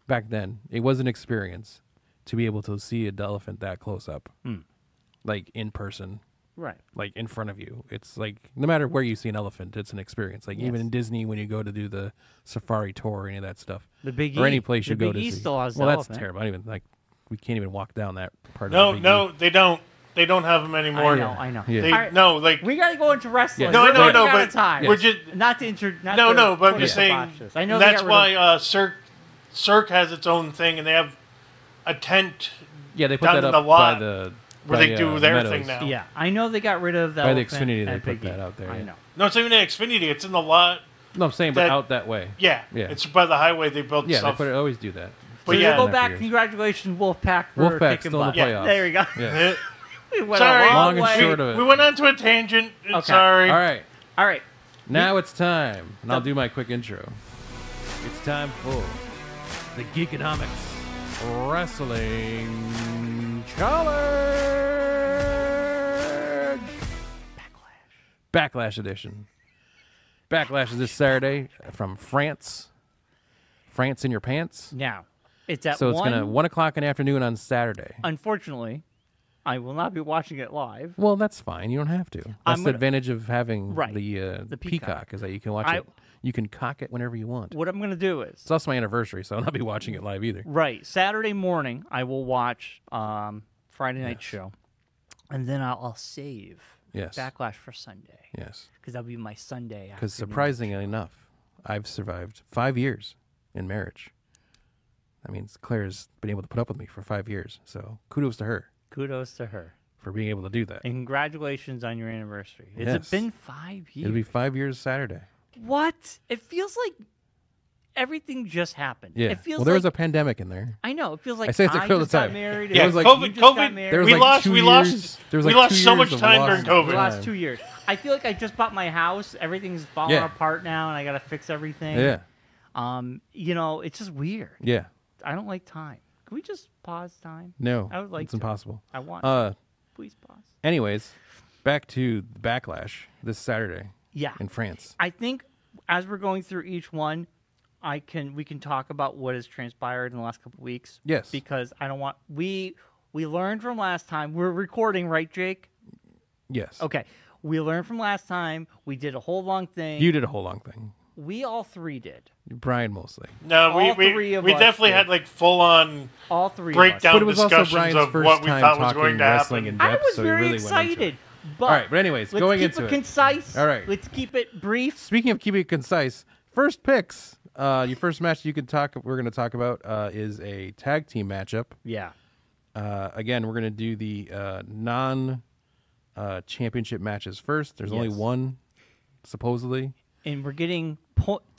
back then it was an experience to be able to see an elephant that close up, like in person, right? Like in front of you. It's like no matter where you see an elephant, it's an experience. Like even in Disney, when you go to do the safari tour or any of that stuff, the Big or any place you go to see. Still has well, elephant. That's terrible. I don't even we can't even walk down that part. No, of the no, they don't. They don't have them anymore. I know. Yeah. They, right. No, like we got to go into wrestling. Yes. No, we're no, out of but time. we're just not to but I'm just saying. I know that's why Cirque has its own thing, and they have a tent. Yeah, they put down that in up the lot by the where they do their thing now. Yeah, I know they got rid of that. By the Xfinity, they put that out there. I know. No, it's even at Xfinity. It's in the lot. No, I'm saying, but out that way. Yeah, it's by the highway. They built stuff. They always do that. But so go back. Congratulations, Wolfpack, for kicking still butt. in the playoffs. There we go. Yeah. We went Sorry, a long and way. short of it. We went on to a tangent. Okay. Sorry. All right. Now it's time, and I'll do my quick intro. It's time for the Geekonomics Wrestling Challenge Backlash Edition. Backlash is this Saturday from France. France in your pants. Now, it's at so it's gonna 1 o'clock in the afternoon on Saturday. Unfortunately, I will not be watching it live. Well, that's fine. You don't have to. That's the advantage of having the Peacock is that you can watch it. You can cock it whenever you want. What I'm going to do is... It's also my anniversary, so I'll not be watching it live either. Right. Saturday morning, I will watch Friday Night Show. And then I'll save Backlash for Sunday. Yes. Because that'll be my Sunday. Because surprisingly enough, I've survived 5 years in marriage. That means Claire's been able to put up with me for 5 years. So kudos to her. Kudos to her. For being able to do that. And congratulations on your anniversary. Has it been 5 years? It'll be 5 years Saturday. What? It feels like everything just happened. Yeah. It feels there was a pandemic in there. I know. It feels like I say it's all the time. Married. Yeah, was like, COVID. There was we like lost. 2 We years. lost. We lost so much time during COVID. The last 2 years. I feel like I just bought my house. Everything's falling apart now, and I got to fix everything. Yeah. It's just weird. Yeah. I don't like time. Can we just pause time? No. I would like it's impossible. I want. Please pause. Anyways, back to Backlash this Saturday. Yeah. In France. I think as we're going through each one, we can talk about what has transpired in the last couple of weeks. Yes. Because I don't want we learned from last time. We're recording, right, Jake? Yes. Okay. We learned from last time. We did a whole long thing. You did a whole long thing. We all three did. Brian mostly. No, we definitely had like full on all three breakdown but it was discussions also Brian's of first what we time thought was going to wrestling happen. in depth, I was so he very really excited. But all right, but anyways, going into it. Let's keep it concise. All right. Let's keep it brief. Speaking of keeping it concise, first picks. Your first match we're going to talk about is a tag team matchup. Yeah. Again, we're going to do the non-championship matches first. There's only one, supposedly. And we're getting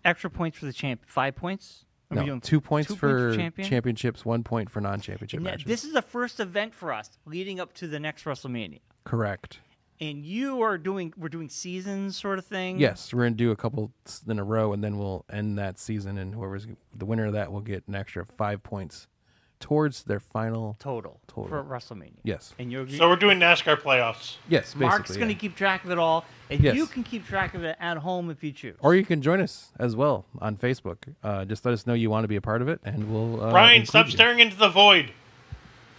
extra points for the champ. 5 points? No, 2 points for championships, 1 point for non-championship matches. This is the first event for us leading up to the next WrestleMania. Correct. And we're doing seasons sort of thing? Yes, we're going to do a couple in a row, and then we'll end that season, and whoever's the winner of that will get an extra 5 points towards their final total for WrestleMania. Yes. And so we're doing NASCAR playoffs. Yes, basically. Mark's going to keep track of it all, and you can keep track of it at home if you choose. Or you can join us as well on Facebook. Just let us know you want to be a part of it, and we'll Brian, stop staring into the void.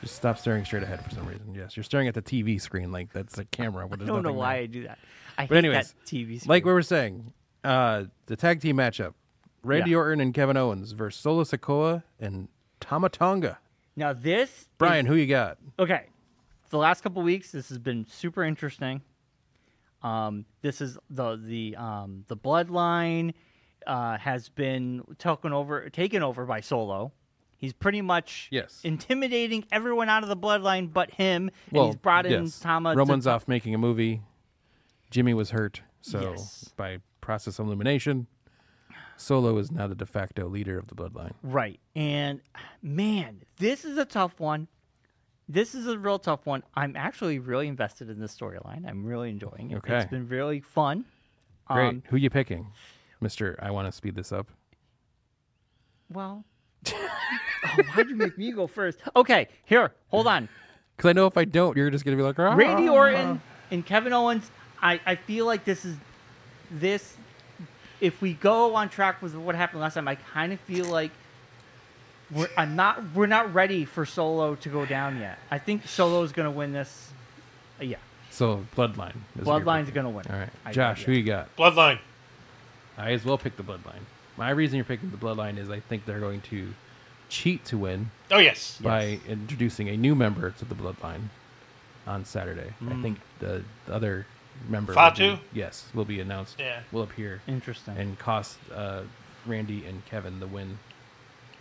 Just stop staring straight ahead for some reason. Yes, you're staring at the TV screen like that's a camera. I don't know why I do that. But anyways, that TV screen. Like we were saying, the tag team matchup: Randy Orton and Kevin Owens versus Solo Sikoa and Tama Tonga. Now Brian, who you got? Okay, the last couple weeks, this has been super interesting. This is the bloodline has been taken over by Solo. He's pretty much intimidating everyone out of the bloodline but him. And he's brought in Tama. Roman's off making a movie. Jimmy was hurt, so by process of elimination, Solo is now the de facto leader of the Bloodline. Right. And, man, this is a tough one. This is a real tough one. I'm actually really invested in this storyline. I'm really enjoying it. Okay. It's been really fun. Great. Who you picking, Mr. I want to speed this up? Well, why'd you make me go first? Okay, here, hold on. Because I know if I don't, you're just going to be like, Randy Orton and Kevin Owens, I feel like this, if we go on track with what happened last time, I kind of feel like we're not ready for Solo to go down yet. I think Solo's going to win this. Yeah. So, Bloodline. Bloodline's going to win. All right. Josh, who you got? Bloodline. I as well pick the Bloodline. My reason you're picking the Bloodline is I think they're going to cheat to win. Oh, yes. By introducing a new member to the Bloodline on Saturday. I think the other member Fatu? will be announced. Yeah. Will appear. Interesting. And cost Randy and Kevin the win.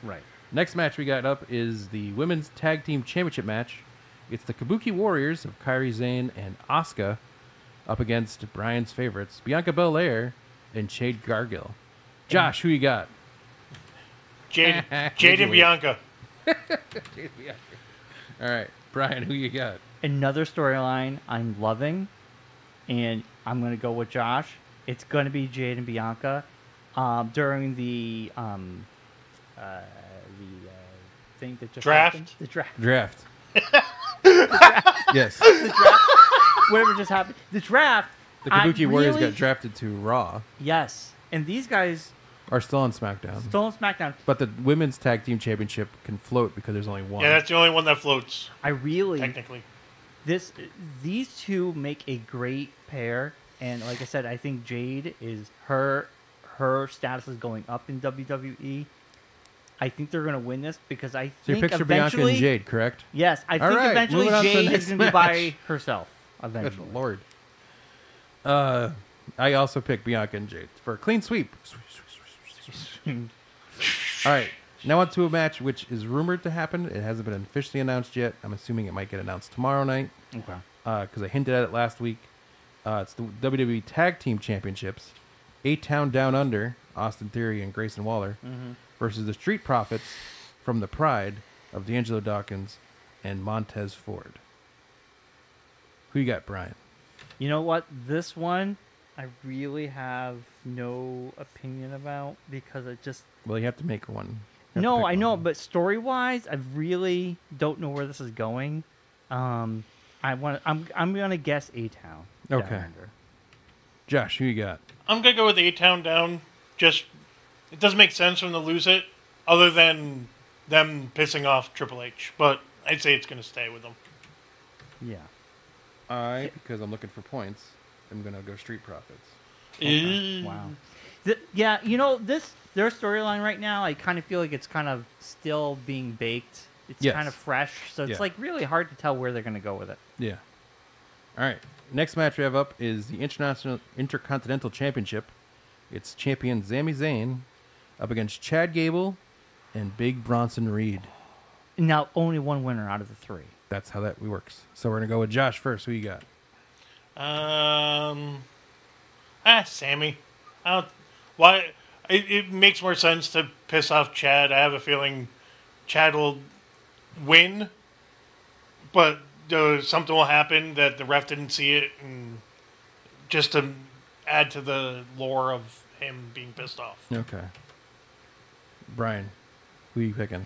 Right. Next match we got up is the Women's Tag Team Championship match. It's the Kabuki Warriors of Kairi Sane and Asuka up against Brian's favorites, Bianca Belair and Jade Cargill. Josh, who you got? Jade and Bianca. All right. Brian, who you got? Another storyline I'm loving, and I'm going to go with Josh. It's going to be Jade and Bianca. During the thing that just draft? happened. The draft. Draft. Yes. The draft. Whatever just happened. The draft. The Kabuki Warriors got drafted to Raw. Yes. And these guys are still on SmackDown. Still on SmackDown. But the Women's Tag Team Championship can float because there's only one. Yeah, that's the only one that floats. Technically. These two make a great pair. And like I said, I think Jade is her status is going up in WWE. I think they're going to win this because I think picture Bianca and Jade, correct? Yes, I think eventually Jade is going to be by herself. Eventually. Good Lord. I also picked Bianca and Jade for a clean sweep. All right. Now on to a match which is rumored to happen. It hasn't been officially announced yet. I'm assuming it might get announced tomorrow night. Okay. Because I hinted at it last week. It's the WWE Tag Team Championships. A-Town Down Under, Austin Theory and Grayson Waller, versus the Street Profits from the Pride of D'Angelo Dawkins and Montez Ford. Who you got, Brian? You know what? This one, I really have no opinion about because it just... Well, you have to make one. No, I know, but story-wise, I really don't know where this is going. I'm gonna guess A-Town. Okay. Josh, who you got? I'm gonna go with A-Town Down. Just it doesn't make sense for them to lose it, other than them pissing off Triple H. But I'd say it's gonna stay with them. Yeah. Because I'm looking for points, I'm gonna go Street Profits. Okay. Wow. Yeah, you know their storyline right now. I kind of feel like it's kind of still being baked. It's kind of fresh, so it's like really hard to tell where they're gonna go with it. Yeah. All right. Next match we have up is the Intercontinental Championship. It's champion Sami Zayn up against Chad Gable and Big Bronson Reed. Now, only one winner out of the three. That's how that works. So we're going to go with Josh first. Who you got? Sammy. Why? It makes more sense to piss off Chad. I have a feeling Chad will win, but something will happen that the ref didn't see it, and just to add to the lore of him being pissed off. Okay. Brian, who are you picking?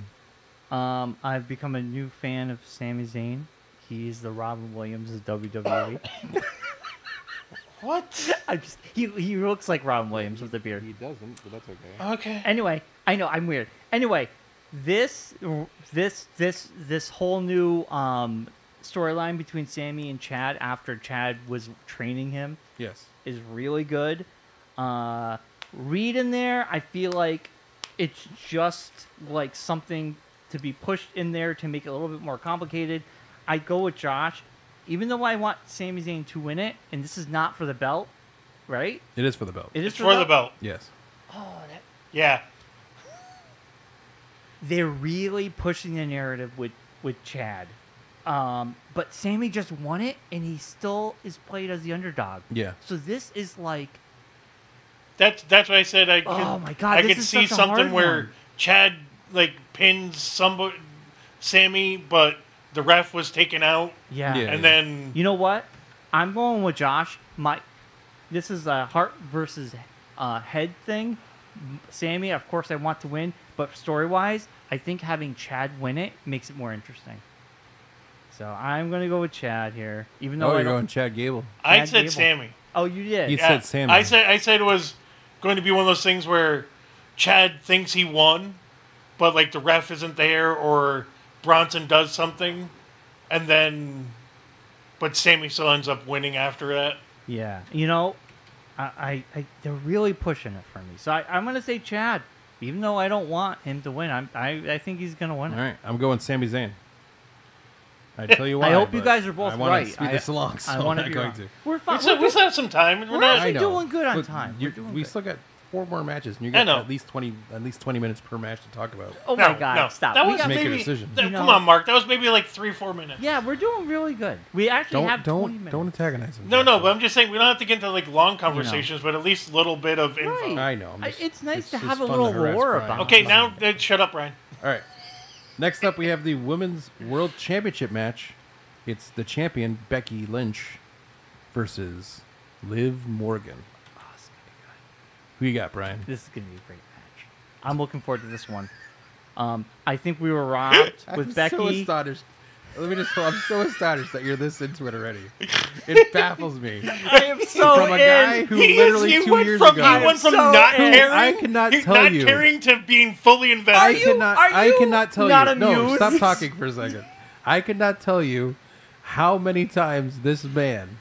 I've become a new fan of Sami Zayn. He's the Robin Williams of WWE. What? He looks like Robin Williams with the beard. He doesn't, but that's okay. Okay. Anyway, I know I'm weird. Anyway, this whole new storyline between Sammy and Chad after Chad was training him, is really good. Reed in there, I feel like it's just like something to be pushed in there to make it a little bit more complicated. I go with Josh, even though I want Sami Zayn to win it, and this is not for the belt, right? It is for the belt. It's for the belt. Yes. Oh, yeah. They're really pushing the narrative with Chad. But Sammy just won it, and he still is played as the underdog. Yeah. So this is like That's why I said I could. Oh my God, I this could is see such a something hard where one. Chad pins Sammy, but the ref was taken out, Yeah. Yeah. and then You know what? I'm going with Josh. This is a heart versus head thing. Sammy, of course, I want to win, but story-wise, I think having Chad win it makes it more interesting. So I'm going to go with Chad here, even though you're going Chad Gable. I Chad said Gable. Sammy. Oh, you did. You said Sammy. I said it was going to be one of those things where Chad thinks he won, but the ref isn't there, or Bronson does something, and then, but Sammy still ends up winning after that. Yeah. You know, I they're really pushing it for me. So I'm going to say Chad, even though I don't want him to win. I think he's going to win it. All right, I'm going Sami Zayn. I tell you why. I hope you but guys are both I want right. to speed this along, so I I'm want not to be going wrong. to. We're fine. We still have some time. We're We're not. actually doing good on Look, time. you- We're doing we good. still got 4 more matches, and you I got know. at least 20 minutes per match to talk about. Oh No, my God! no. Stop. That We was got Make a maybe- decision. you know- Come on, Mark. That was maybe 3-4 minutes. Yeah, we're doing really good. We actually have 20 minutes. Don't antagonize him. No, but I'm just saying we don't have to get into long conversations, but at least a little bit of info. Right. I know. I'm It's nice to just have a fun to little harass lore Brian. about Okay, it. now shut up, Brian. All right. Next up, we have the Women's World Championship match. It's the champion, Becky Lynch, versus Liv Morgan. Oh, it's gonna be good. Who you got, Brian? This is going to be a great match. I'm looking forward to this one. I think we were robbed with I'm Becky. so astonished. I'm so astonished that you're this into it already. It baffles me. I am so From a guy who literally he 2 went years from, ago. He went from so not in. caring. I cannot he's tell not you. caring to being fully invested. Are you cannot tell not you. No, amused? stop talking for a second. I cannot tell you how many times this man,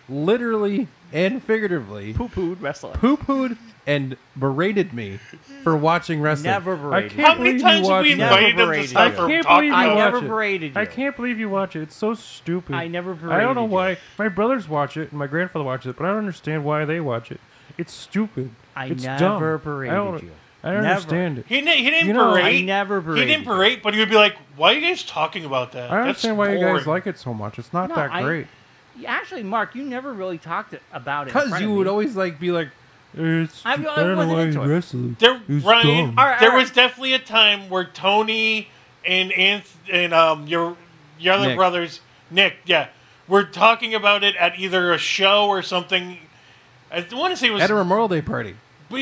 literally and figuratively, Poo-pooed wrestler. poo-pooed and berated me for watching wrestling. Never berated. can't How many believe you times have we watched that. invited him to Never stuff berated. for I can't talking believe I you about watch never it. berated you. I can't believe you watch it. It's so stupid. I never I don't berated know you. why. My brothers watch it and my grandfather watches it, but I don't understand why they watch it. It's stupid. I It's never dumb. berated I don't, you. I don't Never. understand it. He didn't You know, berate. I never He berated didn't you. berate, but he would be like, "Why are you guys talking about that? I understand why you boring." guys like it so much. It's not No, that great. Actually, Mark, you never really talked about it. in Because front you of would me. always be like, it's, I I don't know wasn't why he's into it. wrestling. There, It's Ryan, dumb. All right, there all right. was definitely a time where Tony and your other Nick. brothers, Nick, were talking about it at either a show or something. I want to say it was At a Memorial Day party.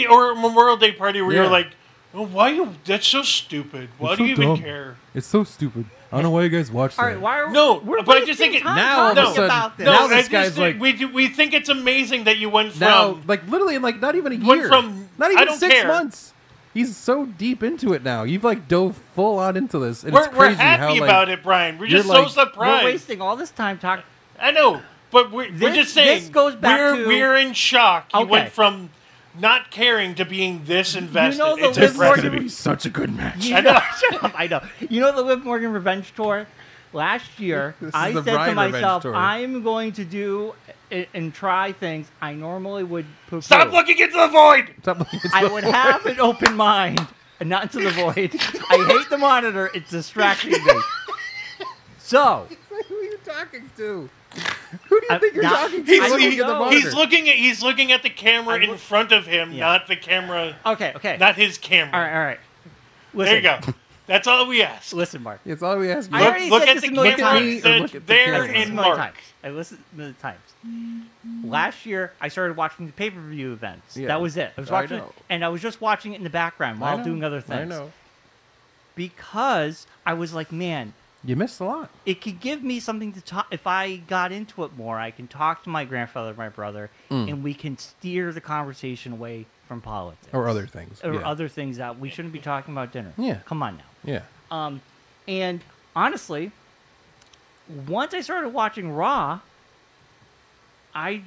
or a Memorial Day party where Yeah. you're like, oh, why you? That's so stupid. Why It's do so you even dumb. care? It's so stupid. I don't know why you guys watch All that. right, why are No, we're but I just think wasting it- time now all of a talking sudden- about this? now I this just guy's think like- we think it's amazing that you went from Now, literally in not even a Went year. from, not I even don't 6 care. months. He's so deep into it now. You've dove full on into this. And we're, it's crazy we're happy how, about it, Brian. We're just you're so like- surprised. We're wasting all this time talking. I know, but we're This- just saying. this goes back we're, to- we're in shock. You Okay. went from not caring to being this invested. know the It's Liv impressive. Morgan- such a good match. You I know. Shut up, I know. You know the Liv Morgan Revenge Tour? Last year, This is I the said to Brian Revenge myself, Tour. I'm going to do and try things I normally would poo-poo. Stop looking into the void. Stop looking at I the- would have an open mind and not into the void. I hate the monitor. It's distracting me. So, Who are you talking to? Who do you I- think you're now- talking to? He's, I don't looking at the know. monitor. he's looking at the camera in front of him, Yeah. not the camera, okay. not his camera. All right. There Listen, you go. That's all we ask. Listen, Mark. It's all we ask you. I already Look said at this the a million camera times. or look that's at the there camera. I listened in a million Mark. times. I listened many times. Last year, I started watching the pay-per-view events. Yeah. That was it. I was I watching it, know. and I was just watching it in the background I while know. doing other things. I know. Because I was like, man, You missed a lot. it could give me something to talk. If I got into it more, I can talk to my grandfather, my brother, and we can steer the conversation away from politics Or other things. or yeah. other things that we shouldn't be talking about dinner. Yeah. Come on now. Yeah. And honestly, once I started watching Raw, I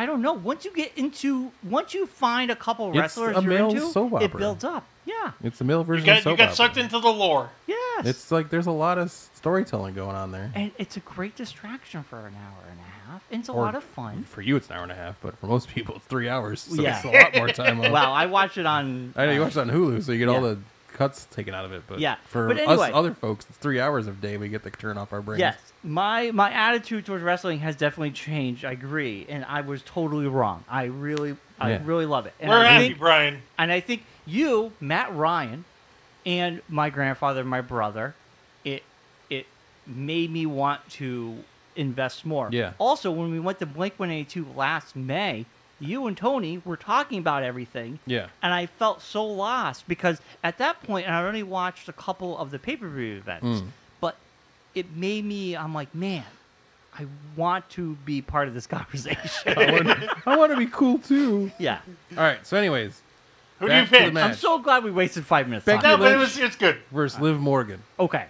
don't know. Once you find a couple It's wrestlers a you're male into, soap it opera. builds up. Yeah. It's the male You version got, of soap you got opera. sucked into the lore. Yes. It's there's a lot of storytelling going on there. And it's a great distraction for an hour and a half. And it's a Or lot of fun. For you, it's an hour and a half, but for most people, it's 3 hours. So Yeah. it's a lot more time. Well, I watch it on. I know you watch it on Hulu, so you get all the cuts taken out of it. But Yeah. for But anyway, us other folks, it's 3 hours of day we get to turn off our brains. Yes, my attitude towards wrestling has definitely changed. I agree, and I was totally wrong. I really love it. And We're I happy, think, Brian. and I think you, Matt Ryan, and my grandfather, and my brother, it made me want to invest more. Yeah. Also, when we went to Blink-182 last May, you and Tony were talking about everything. Yeah. And I felt so lost because at that point, and I only watched a couple of the pay-per-view events, but it made me, I'm like, man, I want to be part of this conversation. I want to be cool too. Yeah. All right. So, anyways, Who do you back to the pick? match. I'm so glad we wasted 5 minutes. Becky talking. No, but Lynch it's good. versus Liv Morgan. Okay.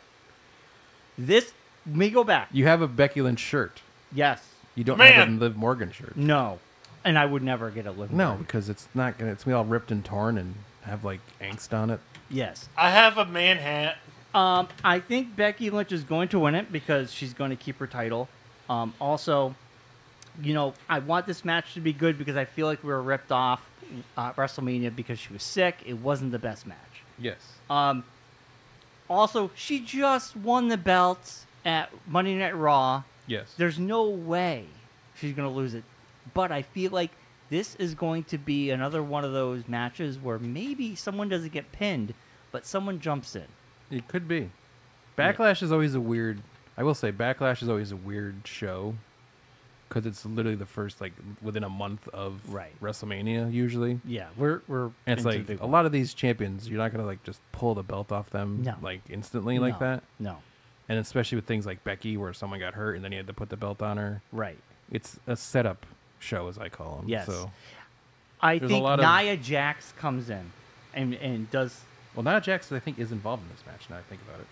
This, let me go back. You have a Becky Lynch shirt. Yes. You don't Man. have a Liv Morgan shirt. No. And I would never get a Liv No, Morgan. because it's not gonna. It's gonna be all ripped and torn and have like angst on it. Yes. I have a man hat. I think Becky Lynch is going to win it because she's going to keep her title. Also, you know, I want this match to be good because I feel like we were ripped off WrestleMania because she was sick. It wasn't the best match. Yes. Also, she just won the belt at Monday Night Raw. Yes. There's no way she's going to lose it. But I feel like this is going to be another one of those matches where maybe someone doesn't get pinned, but someone jumps in. It could be. Backlash is always a weird. I will say Backlash is always a weird show because it's literally the first like within a month of WrestleMania usually. Yeah, we're and it's into like the big a lot of these champions, you're not gonna like just pull the belt off them No. like instantly like that. No. And especially with things like Becky, where someone got hurt and then you had to put the belt on her. Right. It's a setup show, as I call them. Yes. So I there's a think lot of- Nia Jax comes in and does. well, Nia Jax I think is involved in this match. Now I think about it.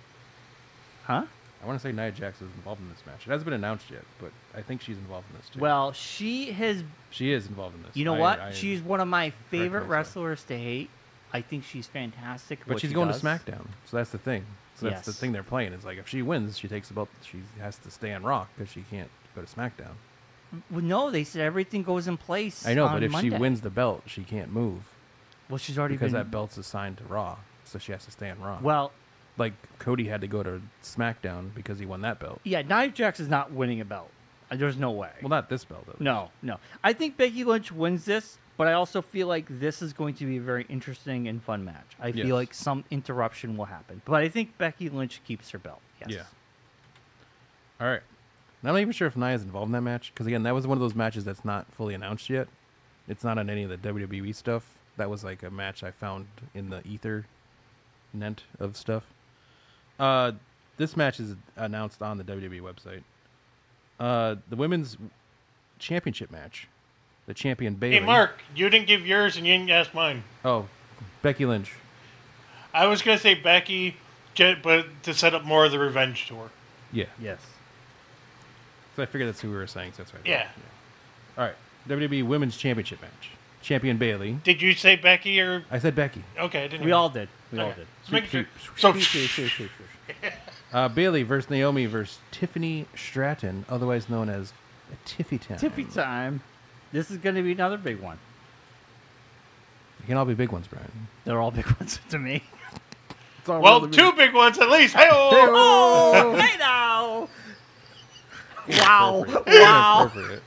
Huh? I want to say Nia Jax is involved in this match. It hasn't been announced yet, but I think she's involved in this too. Well, she has. she is involved in this. You know what? She's one of my favorite myself. wrestlers to hate. I think she's fantastic. But what she's she going does. to SmackDown, so that's the thing. So that's the Yes. thing they're playing. Is like if she wins, she takes the belt. She has to stay on Raw because she can't go to SmackDown. Well, no, they said everything goes in place. I know, on but if Monday. she wins the belt, she can't move well, she's already because been. that belt's assigned to Raw, so she has to stay on Raw. Well, like Cody had to go to SmackDown because he won that belt. yeah, Nia Jax is not winning a belt. There's no way. Well, not this belt though. No. I think Becky Lynch wins this, but I also feel like this is going to be a very interesting and fun match. I Yes. feel like some interruption will happen, but I think Becky Lynch keeps her belt. Yes. Yeah. All right. Now, I'm not even sure if Nia's involved in that match because again, that was one of those matches that's not fully announced yet. It's not on any of the WWE stuff. That was like a match I found in the ether net of stuff. This match is announced on the WWE website. The women's championship match. The champion Bayley. Hey, Mark, you didn't give yours and you didn't ask mine. Oh, Becky Lynch. I was going to say Becky, but to set up more of the revenge tour. Yeah. Yes. So I figured that's who we were saying. So that's right. Yeah. All right. WWE Women's Championship match. Champion Bayley. Did you say Becky or... I said Becky. Okay, I didn't We hear. all did. We all Okay. did. Just making sure. So, Bayley versus Naomi versus Tiffany Stratton, otherwise known as a Tiffy Time. Tippy time. This is going to be another big one. They can all be big ones, Brian. They're all big ones to me. It's all well, really two big ones at least. Hey-oh! Oh, hey now! Wow! Appropriate. Wow! Appropriate.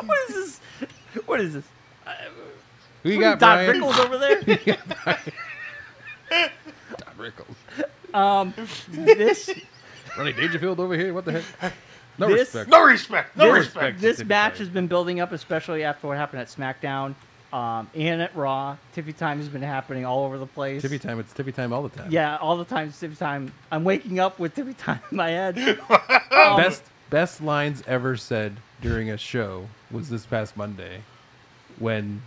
What is this? What is this? Who you What, got, Don Brian? Rickles over there? Don Rickles. This Ronnie Dangerfield over here. What the heck? No This- respect. No respect. No No respect. respect. this Tippy match time. has been building up, especially after what happened at SmackDown and at Raw. Tippy time has been happening all over the place. Tippy time. It's Tippy time all the time. Yeah, all the time. Tippy time. I'm waking up with Tippy time in my head. Best lines ever said during a show was this past Monday when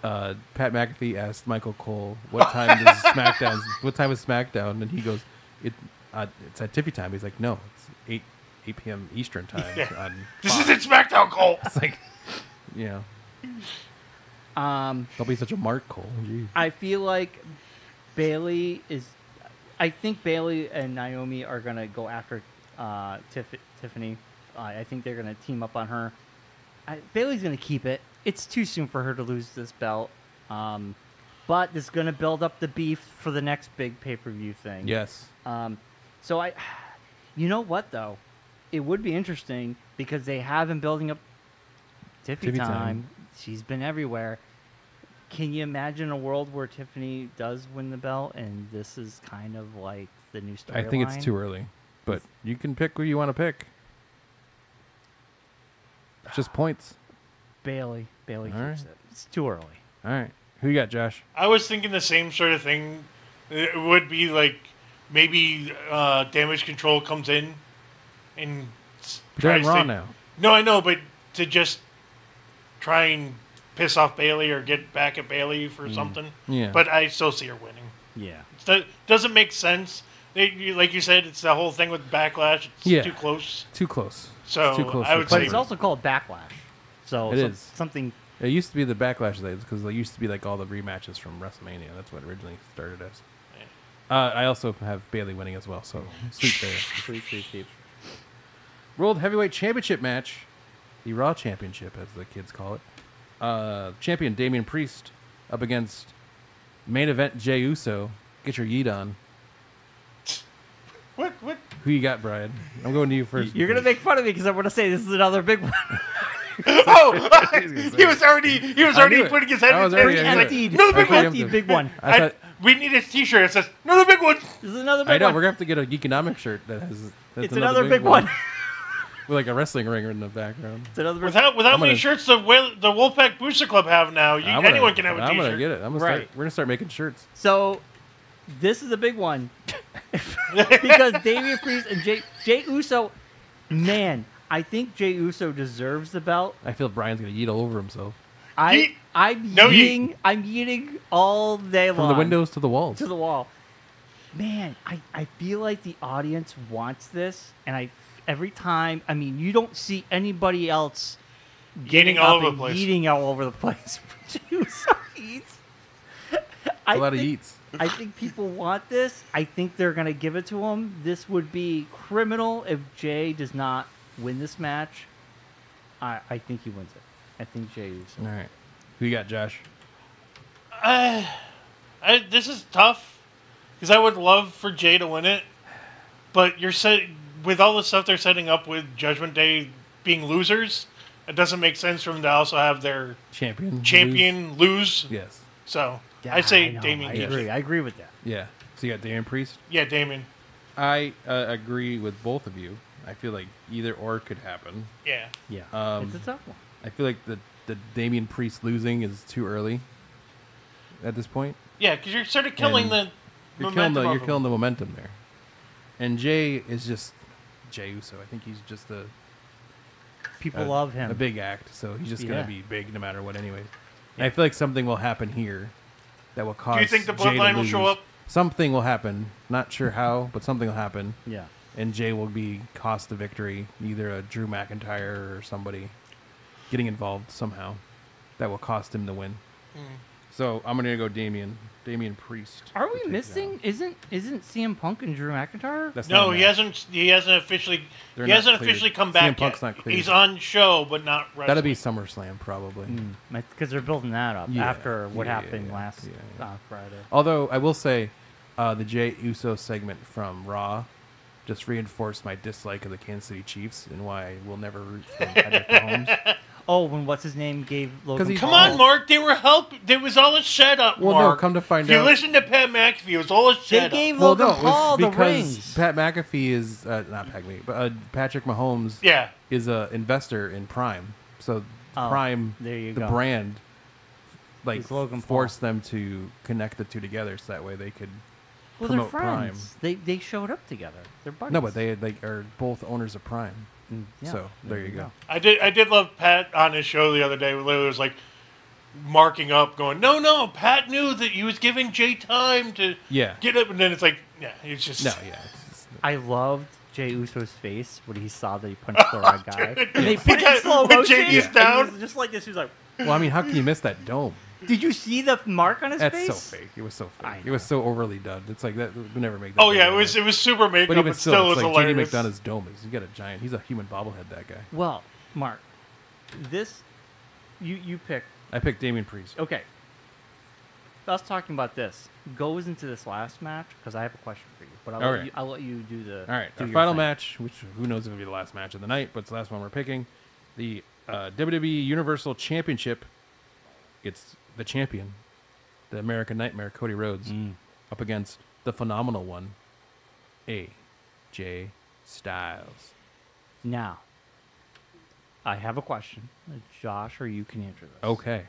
Pat McAfee asked Michael Cole what time is SmackDown, and he goes, it's at Tiffy time. He's like, no, it's 8 p.m. Eastern time. Yeah. On This Fox. isn't SmackDown, Cole. It's like, you know, don't be such a Mark Cole. Gee. I feel like Bailey is. I think Bailey and Naomi are gonna go after Tiffany. I think they're gonna team up on her. Bailey's gonna keep it. It's too soon for her to lose this belt. but it's going to build up the beef for the next big pay-per-view thing. Yes. So you know what though, it would be interesting because they have been building up Tiffany time. She's been everywhere. Can you imagine a world where Tiffany does win the belt and this is kind of like the new storyline? I think it's too early, but you can pick who you want to pick. It's just points. Bailey keeps right. it. It's too early. All right. Who you got, Josh? I was thinking the same sort of thing. It would be like maybe Damage Control comes in and They're tries Raw to... now. No, I know, but to just try and piss off Bailey or get back at Bailey for something. Yeah. But I still see her winning. Yeah. It doesn't make sense. Like you said, it's the whole thing with Backlash. It's too close. Too close. So it's too close I would But say it's also called Backlash. So It is. something. It used to be the Backlash days because they used to be like all the rematches from WrestleMania. That's what it originally started as. I also have Bailey winning as well, so sweet there. Sweet. World Heavyweight Championship match, the Raw Championship, as the kids call it. Champion Damian Priest up against main event Jey Uso. Get your yeet on. What? Who you got, Brian? I'm going to you first. You're going to make fun of me because I'm going to say this is another big one. Oh, he was already it. putting his head I in was there. already- I knew it. Emptied. Another big one. Emptied big one. I thought, We need a T-shirt that says another big one. This is another big I know one. we're going to have to get a Geekonomics shirt that has. That's It's another big one. With like a wrestling ring in the background. It's another big Without I'm many gonna- shirts the Wolfpack Booster Club have now, anyone can have a I'm T-shirt. gonna get it. I'm gonna Right. start. We're gonna start making shirts. So, this is a big one. Because Damian Priest and Jey Uso, man, I think Jey Uso deserves the belt. I feel Brian's gonna yeet all over himself Yeet. I'm No eating. yeet. I'm eating all day long. from the windows to the walls. to the wall. Man, I feel like the audience wants this, and every time. I mean, you don't see anybody else getting all up over and the place. eating all over the place. Jey Uso eats. A lot of yeets. I think people want this. I think they're going to give it to him. This would be criminal if Jay does not win this match. I think he wins it. I think Jey Uso. All right. Who you got, Josh? This is tough because I would love for Jay to win it, but with all the stuff they're setting up with Judgment Day being losers, it doesn't make sense for them to also have their Champion lose. Yes. So Yeah, I say know. Damian. I agree. I agree with that. Yeah. So you got Damian Priest. Yeah, Damian. I agree with both of you. I feel like either or could happen. Yeah. Yeah. It's a tough one. I feel like the Damian Priest losing is too early at this point. Yeah, because you're sort of killing And the You're killing momentum. the momentum there. And Jay is just Jey Uso. I think he's just People love him. a big act, so he's just Yeah. gonna be big no matter what anyway. And I feel like something will happen here that will cause Do you think the Jay to Bloodline will show lose. up? Something will happen. Not sure how, but something will happen. Yeah. And Jay will be cost the victory, either a Drew McIntyre or somebody getting involved somehow that will cost him the win. So I'm gonna go Damian Priest. Are to we take it missing? down. Isn't CM Punk and Drew McIntyre? That's No, not a he match. hasn't. He hasn't officially. They're He not hasn't cleared. officially come CM back Punk's yet. not cleared. He's on show, but not wrestling. That'll be SummerSlam probably. Because they're building that up Yeah. after what Yeah, happened yeah, last yeah. Friday. Although I will say, the Jey Uso segment from Raw just reinforced my dislike of the Kansas City Chiefs and why I will never root for Patrick Mahomes. Oh, when what's his name gave Logan he's- Come Paul. on, Mark. They were help. It was all a setup, Well, no, Mark. come to find if you out- listen to Pat McAfee, it was all a They setup. gave Well, Logan no, Paul it's the because rings. Pat McAfee is not McAfee, but Patrick Mahomes Yeah. is an investor in Prime. So Oh, Prime, there you the go. brand, like It's Logan Paul. forced them to connect the two together, so that way they could Well, they're promote Prime. friends. They showed up together. They're buddies. No, but they are both owners of Prime. Yeah, So there you go. I did love Pat on his show the other day. Where it was like marking up, going, no, Pat knew that he was giving Jay time to Yeah. get up, and then it's like, yeah, it's just No, yeah. It's, I loved Jey Uso's face when he saw that he punched the right guy. And they put it in Because slow when motion. JD's and down- he was just like this. He was like, well, I mean, how can you miss that dome? "Did you see the mark on his That's face?" so fake. It was so I fake. It was so overly done. It's like that. We never make that. Oh yeah, video, it was super makeup, But but, even still, still, it was it's like hilarious. JD McDonough's dome is. He's got a giant. He's a human bobblehead. That guy. Well, Mark, this you pick. I picked Damian Priest. Okay. us talking about this goes into this last match because I have a question for you. But I'll let you do the. All right, do our your final thing. match, which who knows if it'll be the last match of the night, but it's the last one we're picking. The WWE Universal Championship. It's the champion, the American Nightmare, Cody Rhodes, up against the phenomenal one, AJ Styles. Now, I have a question. Josh, or you can answer this. Okay.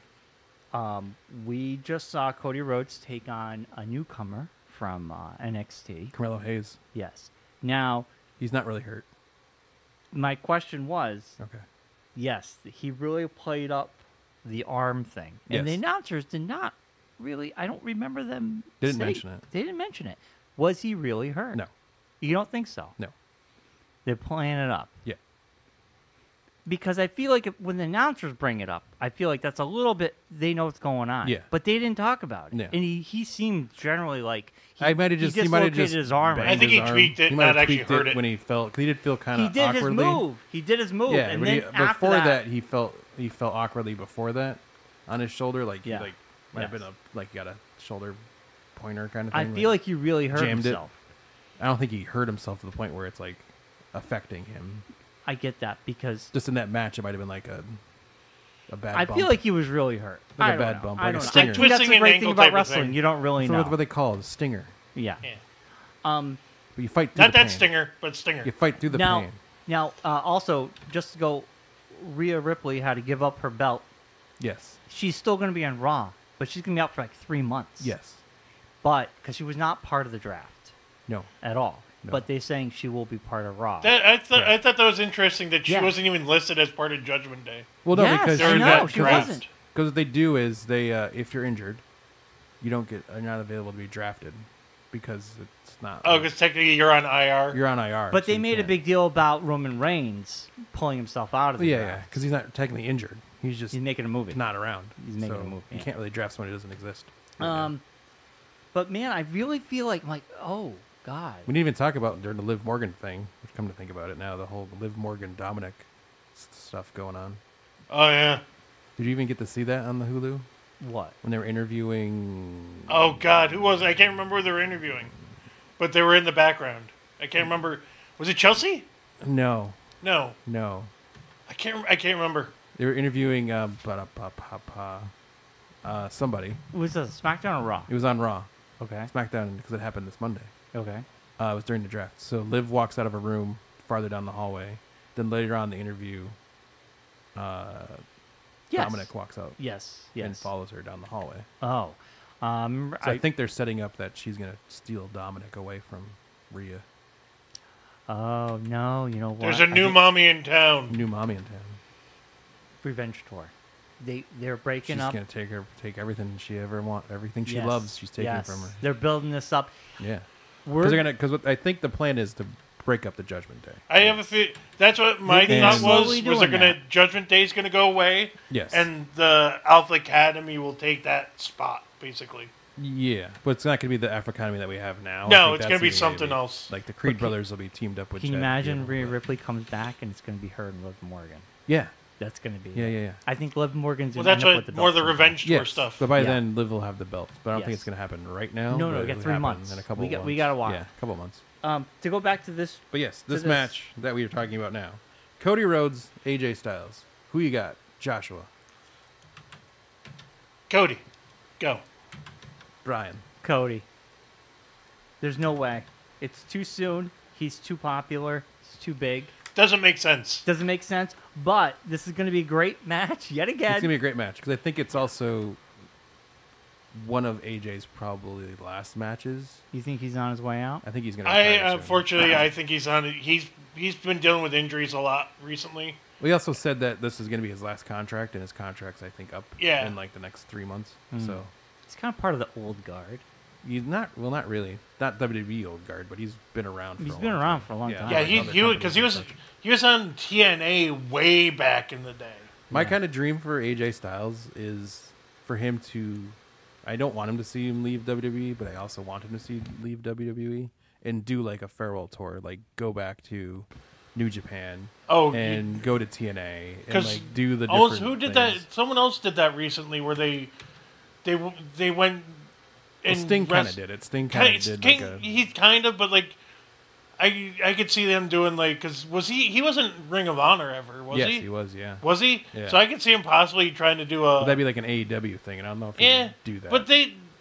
We just saw Cody Rhodes take on a newcomer from NXT. Carmelo Hayes. Yes. Now, He's not really hurt. my question was, Okay. yes, he really played up the arm thing. And the Yes. announcers did not really, I don't remember them Didn't mention it. They didn't mention it. Was he really hurt? No. You don't think so? No. They're playing it up. Yeah. Because I feel like when the announcers bring it up, I feel like that's a little bit, they know what's going on. Yeah. But they didn't talk about it. Yeah. And he seemed generally like he, He might have just his arm. banged I think his he arm. tweaked it, He might not have actually tweaked hurt it. when he felt. Cause he did feel kind He of did awkwardly. his move. He did his move. Yeah, and but then after before that, he felt awkwardly before that on his shoulder, like Yeah. he might have Yes. been he got a shoulder pointer kind of I thing. feel like he really hurt jammed himself. I don't think he hurt himself to the point where it's like affecting him. I get that because Just in that match, it might have been like a bad. I bump. feel like he was really hurt. Like a I don't bad know. bump, I like a don't know. stinger. I think that's Twisting the an great thing ankle about type of wrestling. thing. You don't really That's know. what they call it, a stinger. Yeah. Yeah. But you fight through Not the that pain. stinger, but stinger. You fight through the Now, pain. also, just to go, Rhea Ripley had to give up her belt. Yes. She's still going to be on Raw, but she's going to be out for like 3 months. Yes. But because she was not part of the draft No. at all. No. But they're saying she will be part of Raw. I thought that was interesting that she Yeah. wasn't even listed as part of Judgment Day. Well, no, Yes, because I During know, that she draft. wasn't. Because what they do is they, if you're injured, you're not available to be drafted because it's not. Oh, because technically you're on IR. you're on IR. But so they you made a can't. big deal about Roman Reigns pulling himself out of the Yeah, yeah, draft. because he's not technically injured. He's just He's making a movie. not around. He's making so a movie, You yeah. can't really draft someone who doesn't exist. right now. But man, I really feel like oh god. We didn't even talk about during the Liv Morgan thing. Which, come to think about it now, the whole Liv Morgan Dominic stuff going on. Oh yeah. Did you even get to see that on the Hulu What? when they were interviewing? Oh God, who was it? I can't remember who they were interviewing, but they were in the background. I can't remember. Was it Chelsea? No, No, no. I can't remember. They were interviewing somebody. Was it SmackDown or Raw? It was on Raw, Okay. SmackDown, because it happened this Monday. Okay. It was during the draft. So Liv walks out of a room farther down the hallway. Then later on in the interview, Yes. Dominic walks out Yes. and Yes. follows her down the hallway. Oh. So I think they're setting up that she's going to steal Dominic away from Rhea. Oh no! You know what? There's a I new think- mommy in town. New mommy in town. revenge tour. They're breaking She's up. going to take everything she ever wants, everything she Yes. loves, she's taking Yes. from her. They're building this up. Yeah. We're Because I think the plan is to break up the Judgment Day. I have a feel. That's what my They're thought slowly was. Was they're doing gonna that. Judgment Day's gonna go away? Yes. And the Alpha Academy will take that spot, basically. Yeah, but it's not going to be the Alpha Academy that we have now. I No, think it's that's gonna be even something else. Like the Creed brothers will be teamed up with. Can you Chad imagine Gable, Rhea but- Ripley comes back and it's going to be her and Liv Morgan? Yeah, That's going to be. yeah. I think Liv Morgan's Well, going that's to end up with what the more the belt revenge tour Yes, stuff. but by Yeah. then Liv will have the belt. But I don't think Yes. it's going to happen right now. No, but we got it'll 3 happen months. In a couple We of got- months. we got a while. Yeah, a couple of months. To go back to this, But yes, this this- match that we are talking about now, Cody Rhodes, AJ Styles. Who you got? Joshua, Cody, go. Brian. Cody. There's no way. It's too soon. He's too popular. He's too big. Doesn't make sense. Doesn't make sense. But this is going to be a great match yet It's again. going to be a great match because I think it's also one of AJ's probably last matches. You think he's on his way out? I think he's going to. I unfortunately, I think he's on. He's been dealing with injuries a lot recently. We also said that this is going to be his last contract, and his contract's I think up Yeah. in like the next 3 months. Hmm. So He's kind of part of the old guard. he's not really not WWE old guard, but he's been around. He's a been long around time. for a long time. Yeah, like he other because he companies was and such. he was on TNA way back in the day. My Yeah. kind of dream for AJ Styles is for him to. I don't want him to see him leave WWE, but I also want him to leave WWE and do like a farewell tour, like go back to New Japan. Oh, and go to TNA and 'Cause like do the almost different who did things. that? Someone else did that recently, where they went Sting kind of did it. Sting kind of did. He's kind of, but like, I could see them doing like, because he wasn't Ring of Honor ever, was he? Yes, he was. Yeah. Was he? Yeah. So I could see him possibly trying to do a. But that'd be like an AEW thing, and I don't know if he do that.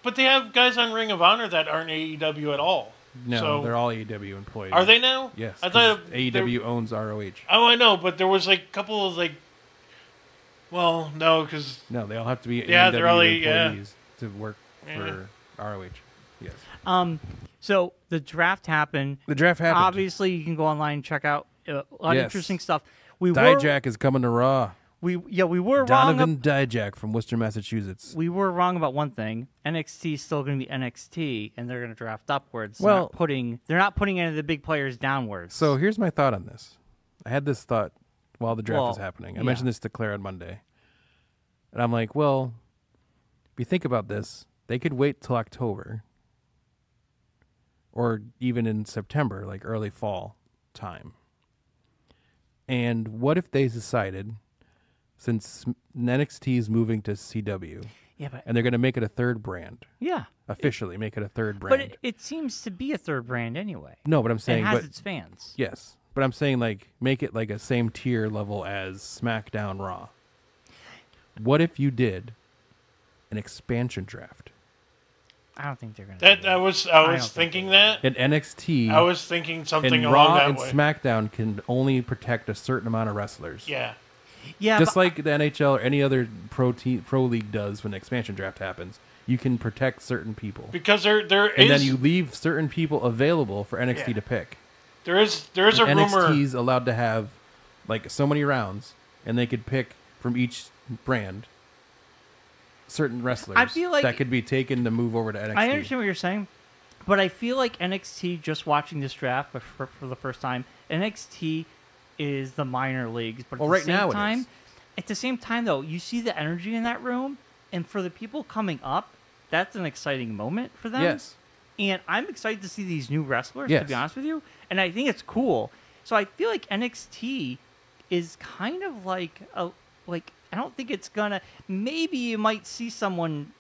But they have guys on Ring of Honor that aren't AEW at all. No, so, they're all AEW employees. Are they now? Yes. I thought AEW owns ROH. Oh, I know, but there was like a couple of like. Well, no, because no, they all have to be they're all employees to work for ROH. Yes. So the draft happened. Obviously, you can go online and check out a lot of interesting stuff. Dijak is coming to Raw. We were Donovan Dijak from Worcester, Massachusetts. We were wrong about one thing. NXT is still going to be NXT, and they're going to draft upwards. Well, they're not putting any of the big players downwards. So here's my thought on this. I had this thought while the draft was happening. I mentioned this to Claire on Monday, and I'm like, well, if you think about this, they could wait till October, or even in September, like early fall time. And what if they decided, since NXT is moving to CW, and they're going to make it a third brand, officially make it a third brand. But it seems to be a third brand anyway. No, but I'm saying it has its fans. Yes, but I'm saying like make it like a same tier level as SmackDown Raw. What if you did an expansion draft? I don't think they're going to. I was thinking that. In NXT, I was thinking something and along Raw that and way. SmackDown can only protect a certain amount of wrestlers. Yeah. Yeah. Just like the NHL or any other pro league does when the expansion draft happens, you can protect certain people. Because there is, and then you leave certain people available for NXT to pick. There is a rumor. NXT's allowed to have like so many rounds, and they could pick from each brand certain wrestlers I feel like that could be taken to move over to NXT. I understand what you're saying, but I feel like NXT, just watching this draft for the first time, NXT is the minor leagues. But at the same time, though, you see the energy in that room, and for the people coming up, that's an exciting moment for them. Yes. And I'm excited to see these new wrestlers, to be honest with you. And I think it's cool. So I feel like NXT is kind of like I don't think it's gonna. Maybe you might see someone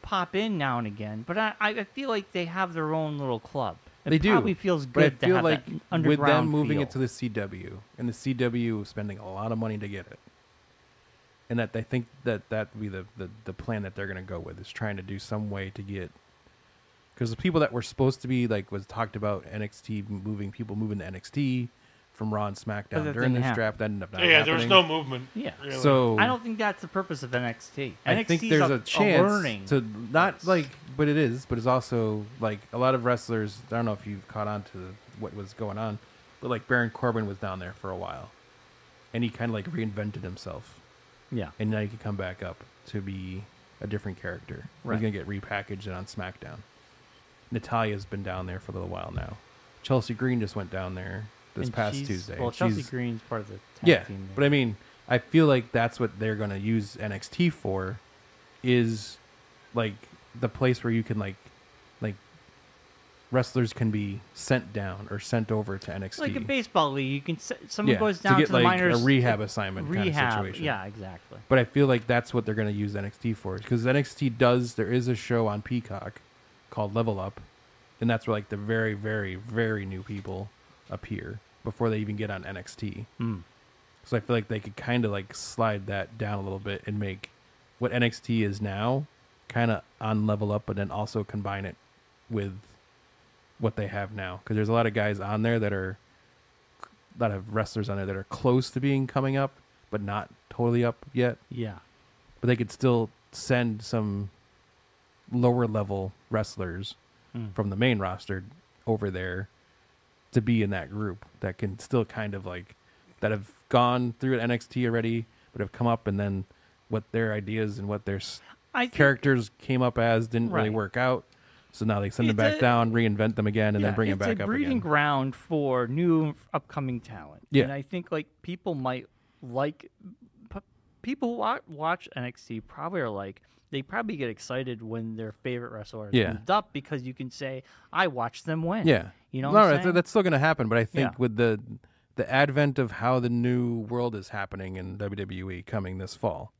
pop in now and again, but I feel like they have their own little club. They do. Probably feels good. But I feel to have like that underground with them moving feel. it to the CW, and the CW spending a lot of money to get it, and that they think that would be the plan that they're going to go with, is trying to do some way to get, because the people that were supposed to be like was talked about NXT moving to NXT from Raw and SmackDown during this draft, that ended up not happening. There was no movement. Yeah. Really. So I don't think that's the purpose of NXT. I think there's a chance to not like, but it is, but it's also like a lot of wrestlers. I don't know if you've caught on to what was going on, but like Baron Corbin was down there for a while, and he kind of like reinvented himself. Yeah. And now he can come back up to be a different character. Right. He's gonna get repackaged on SmackDown. Natalia's been down there for a little while now. Chelsea Green just went down there this past Tuesday. Well, Chelsea Green's part of the tag team. But I mean, I feel like that's what they're going to use NXT for, is like the place where you can like wrestlers can be sent down or sent over to NXT. Like a baseball league, you can someone goes down to the like minors, a rehab assignment kind of situation. Yeah, exactly. But I feel like that's what they're going to use NXT for, because NXT there is a show on Peacock called Level Up, and that's where like the very, very, very new people appear before they even get on NXT. So I feel like they could kind of like slide that down a little bit and make what NXT is now kind of on Level Up, but then also combine it with what they have now. Because there's a lot of guys on there a lot of wrestlers on there that are close to coming up, but not totally up yet. Yeah. But they could still send some lower level wrestlers from the main roster over there to be in that group that can still kind of like, that have gone through NXT already, but have come up, and then what their ideas and what their characters came up as didn't really work out. So now they send them back down, reinvent them again, and then bring them back up again. It's a breeding ground for new upcoming talent. Yeah. And I think like people might like, people who watch NXT probably are like, they probably get excited when their favorite wrestler is moved up, because you can say, I watched them win. Yeah. You know what I'm saying? That's still going to happen, but I think with the advent of how the new world is happening in WWE coming this fall,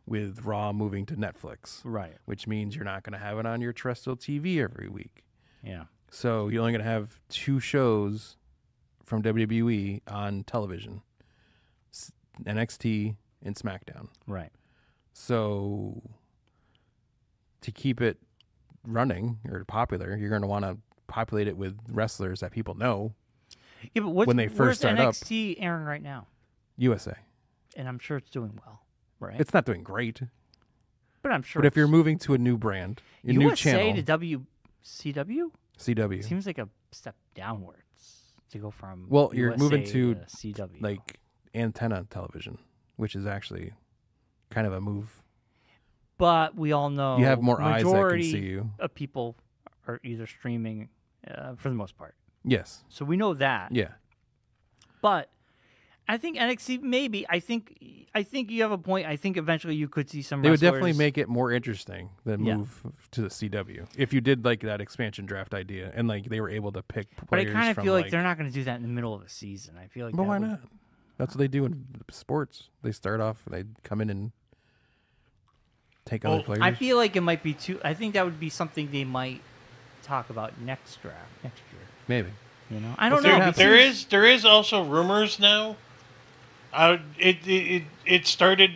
with Raw moving to Netflix. Right. Which means you're not going to have it on your terrestrial TV every week. Yeah. So you're only going to have 2 shows from WWE on television. NXT and SmackDown. Right. So to keep it running or popular, you're going to want to populate it with wrestlers that people know. Yeah, but when they first start up. NXT airing right now? USA. And I'm sure it's doing well, right? It's not doing great. But I'm sure. But if you're moving to a new brand, a new channel. USA to WCW? CW. Seems like a step downwards to go from you're USA moving to CW. like antenna television, which is actually kind of a move. But we all know you have more eyes that can see you. Of people are either streaming for the most part. Yes. So we know that. Yeah. But I think NXT maybe. I think you have a point. I think eventually you could see some. They would definitely make it more interesting than move to the CW if you did like that expansion draft idea and like they were able to pick players. But I kind of feel like like they're not going to do that in the middle of a season. I feel like. But why not? That's what they do in sports. They start off. They come in and take other players. I feel like it might be too. I think that would be something they might talk about next year. Maybe. You know, I don't know. There is also rumors now. It started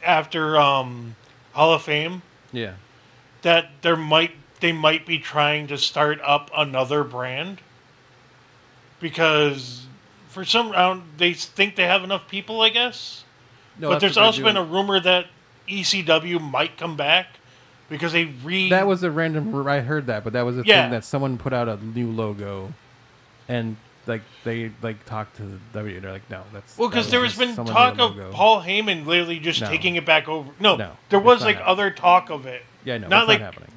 after Hall of Fame. Yeah. That they might be trying to start up another brand because for some they think they have enough people, I guess. No, but there's also been a rumor that ECW might come back because That was a random. I heard that, but that was a thing that someone put out a new logo, and like they talked to the W. They're like, no, that's because there has been talk of Paul Heyman literally just taking it back over. No, there was like other talk of it. Yeah, no, not like not happening.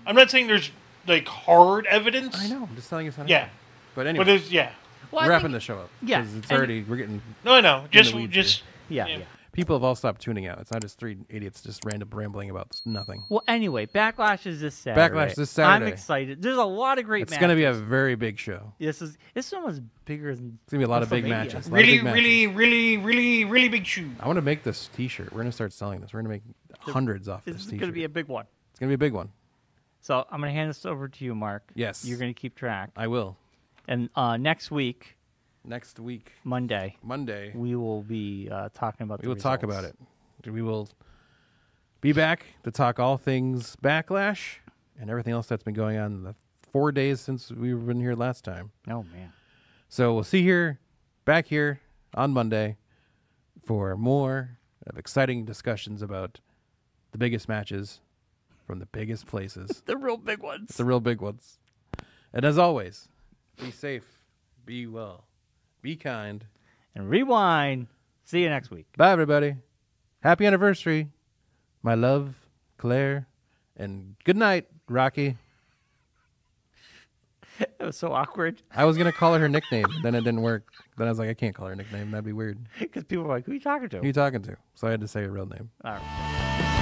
I'm not saying there's like hard evidence. I know. I'm just telling you something. Yeah, but anyway, but it's we're wrapping the show up. Yeah, it's already we're getting. No, I know. Just yeah. People have all stopped tuning out. It's not just 3 idiots just random rambling about nothing. Well, anyway, Backlash is this Saturday. I'm excited. There's a lot of great matches. It's going to be a very big show. This almost bigger than. It's going to be a lot of big matches. Really big shoe. I want to make this T-shirt. We're going to start selling this. We're going to make hundreds off this T-shirt. This is going to be a big one. It's going to be a big one. So I'm going to hand this over to you, Mark. Yes. You're going to keep track. I will. And next week, Monday, we will be talking about. We will talk about it. We will be back to talk all things Backlash and everything else that's been going on in the 4 days since we've been here last time. Oh man! So we'll see back here on Monday for more of exciting discussions about the biggest matches from the biggest places. The real big ones. The real big ones. And as always, be safe, be well, be kind, and rewind. See you next week. Bye, everybody. Happy anniversary. My love, Claire. And good night, Rocky. That was so awkward. I was going to call her nickname. Then it didn't work. Then I was like, I can't call her nickname. That'd be weird. Because people were like, who are you talking to? Who are you talking to? So I had to say her real name. All right.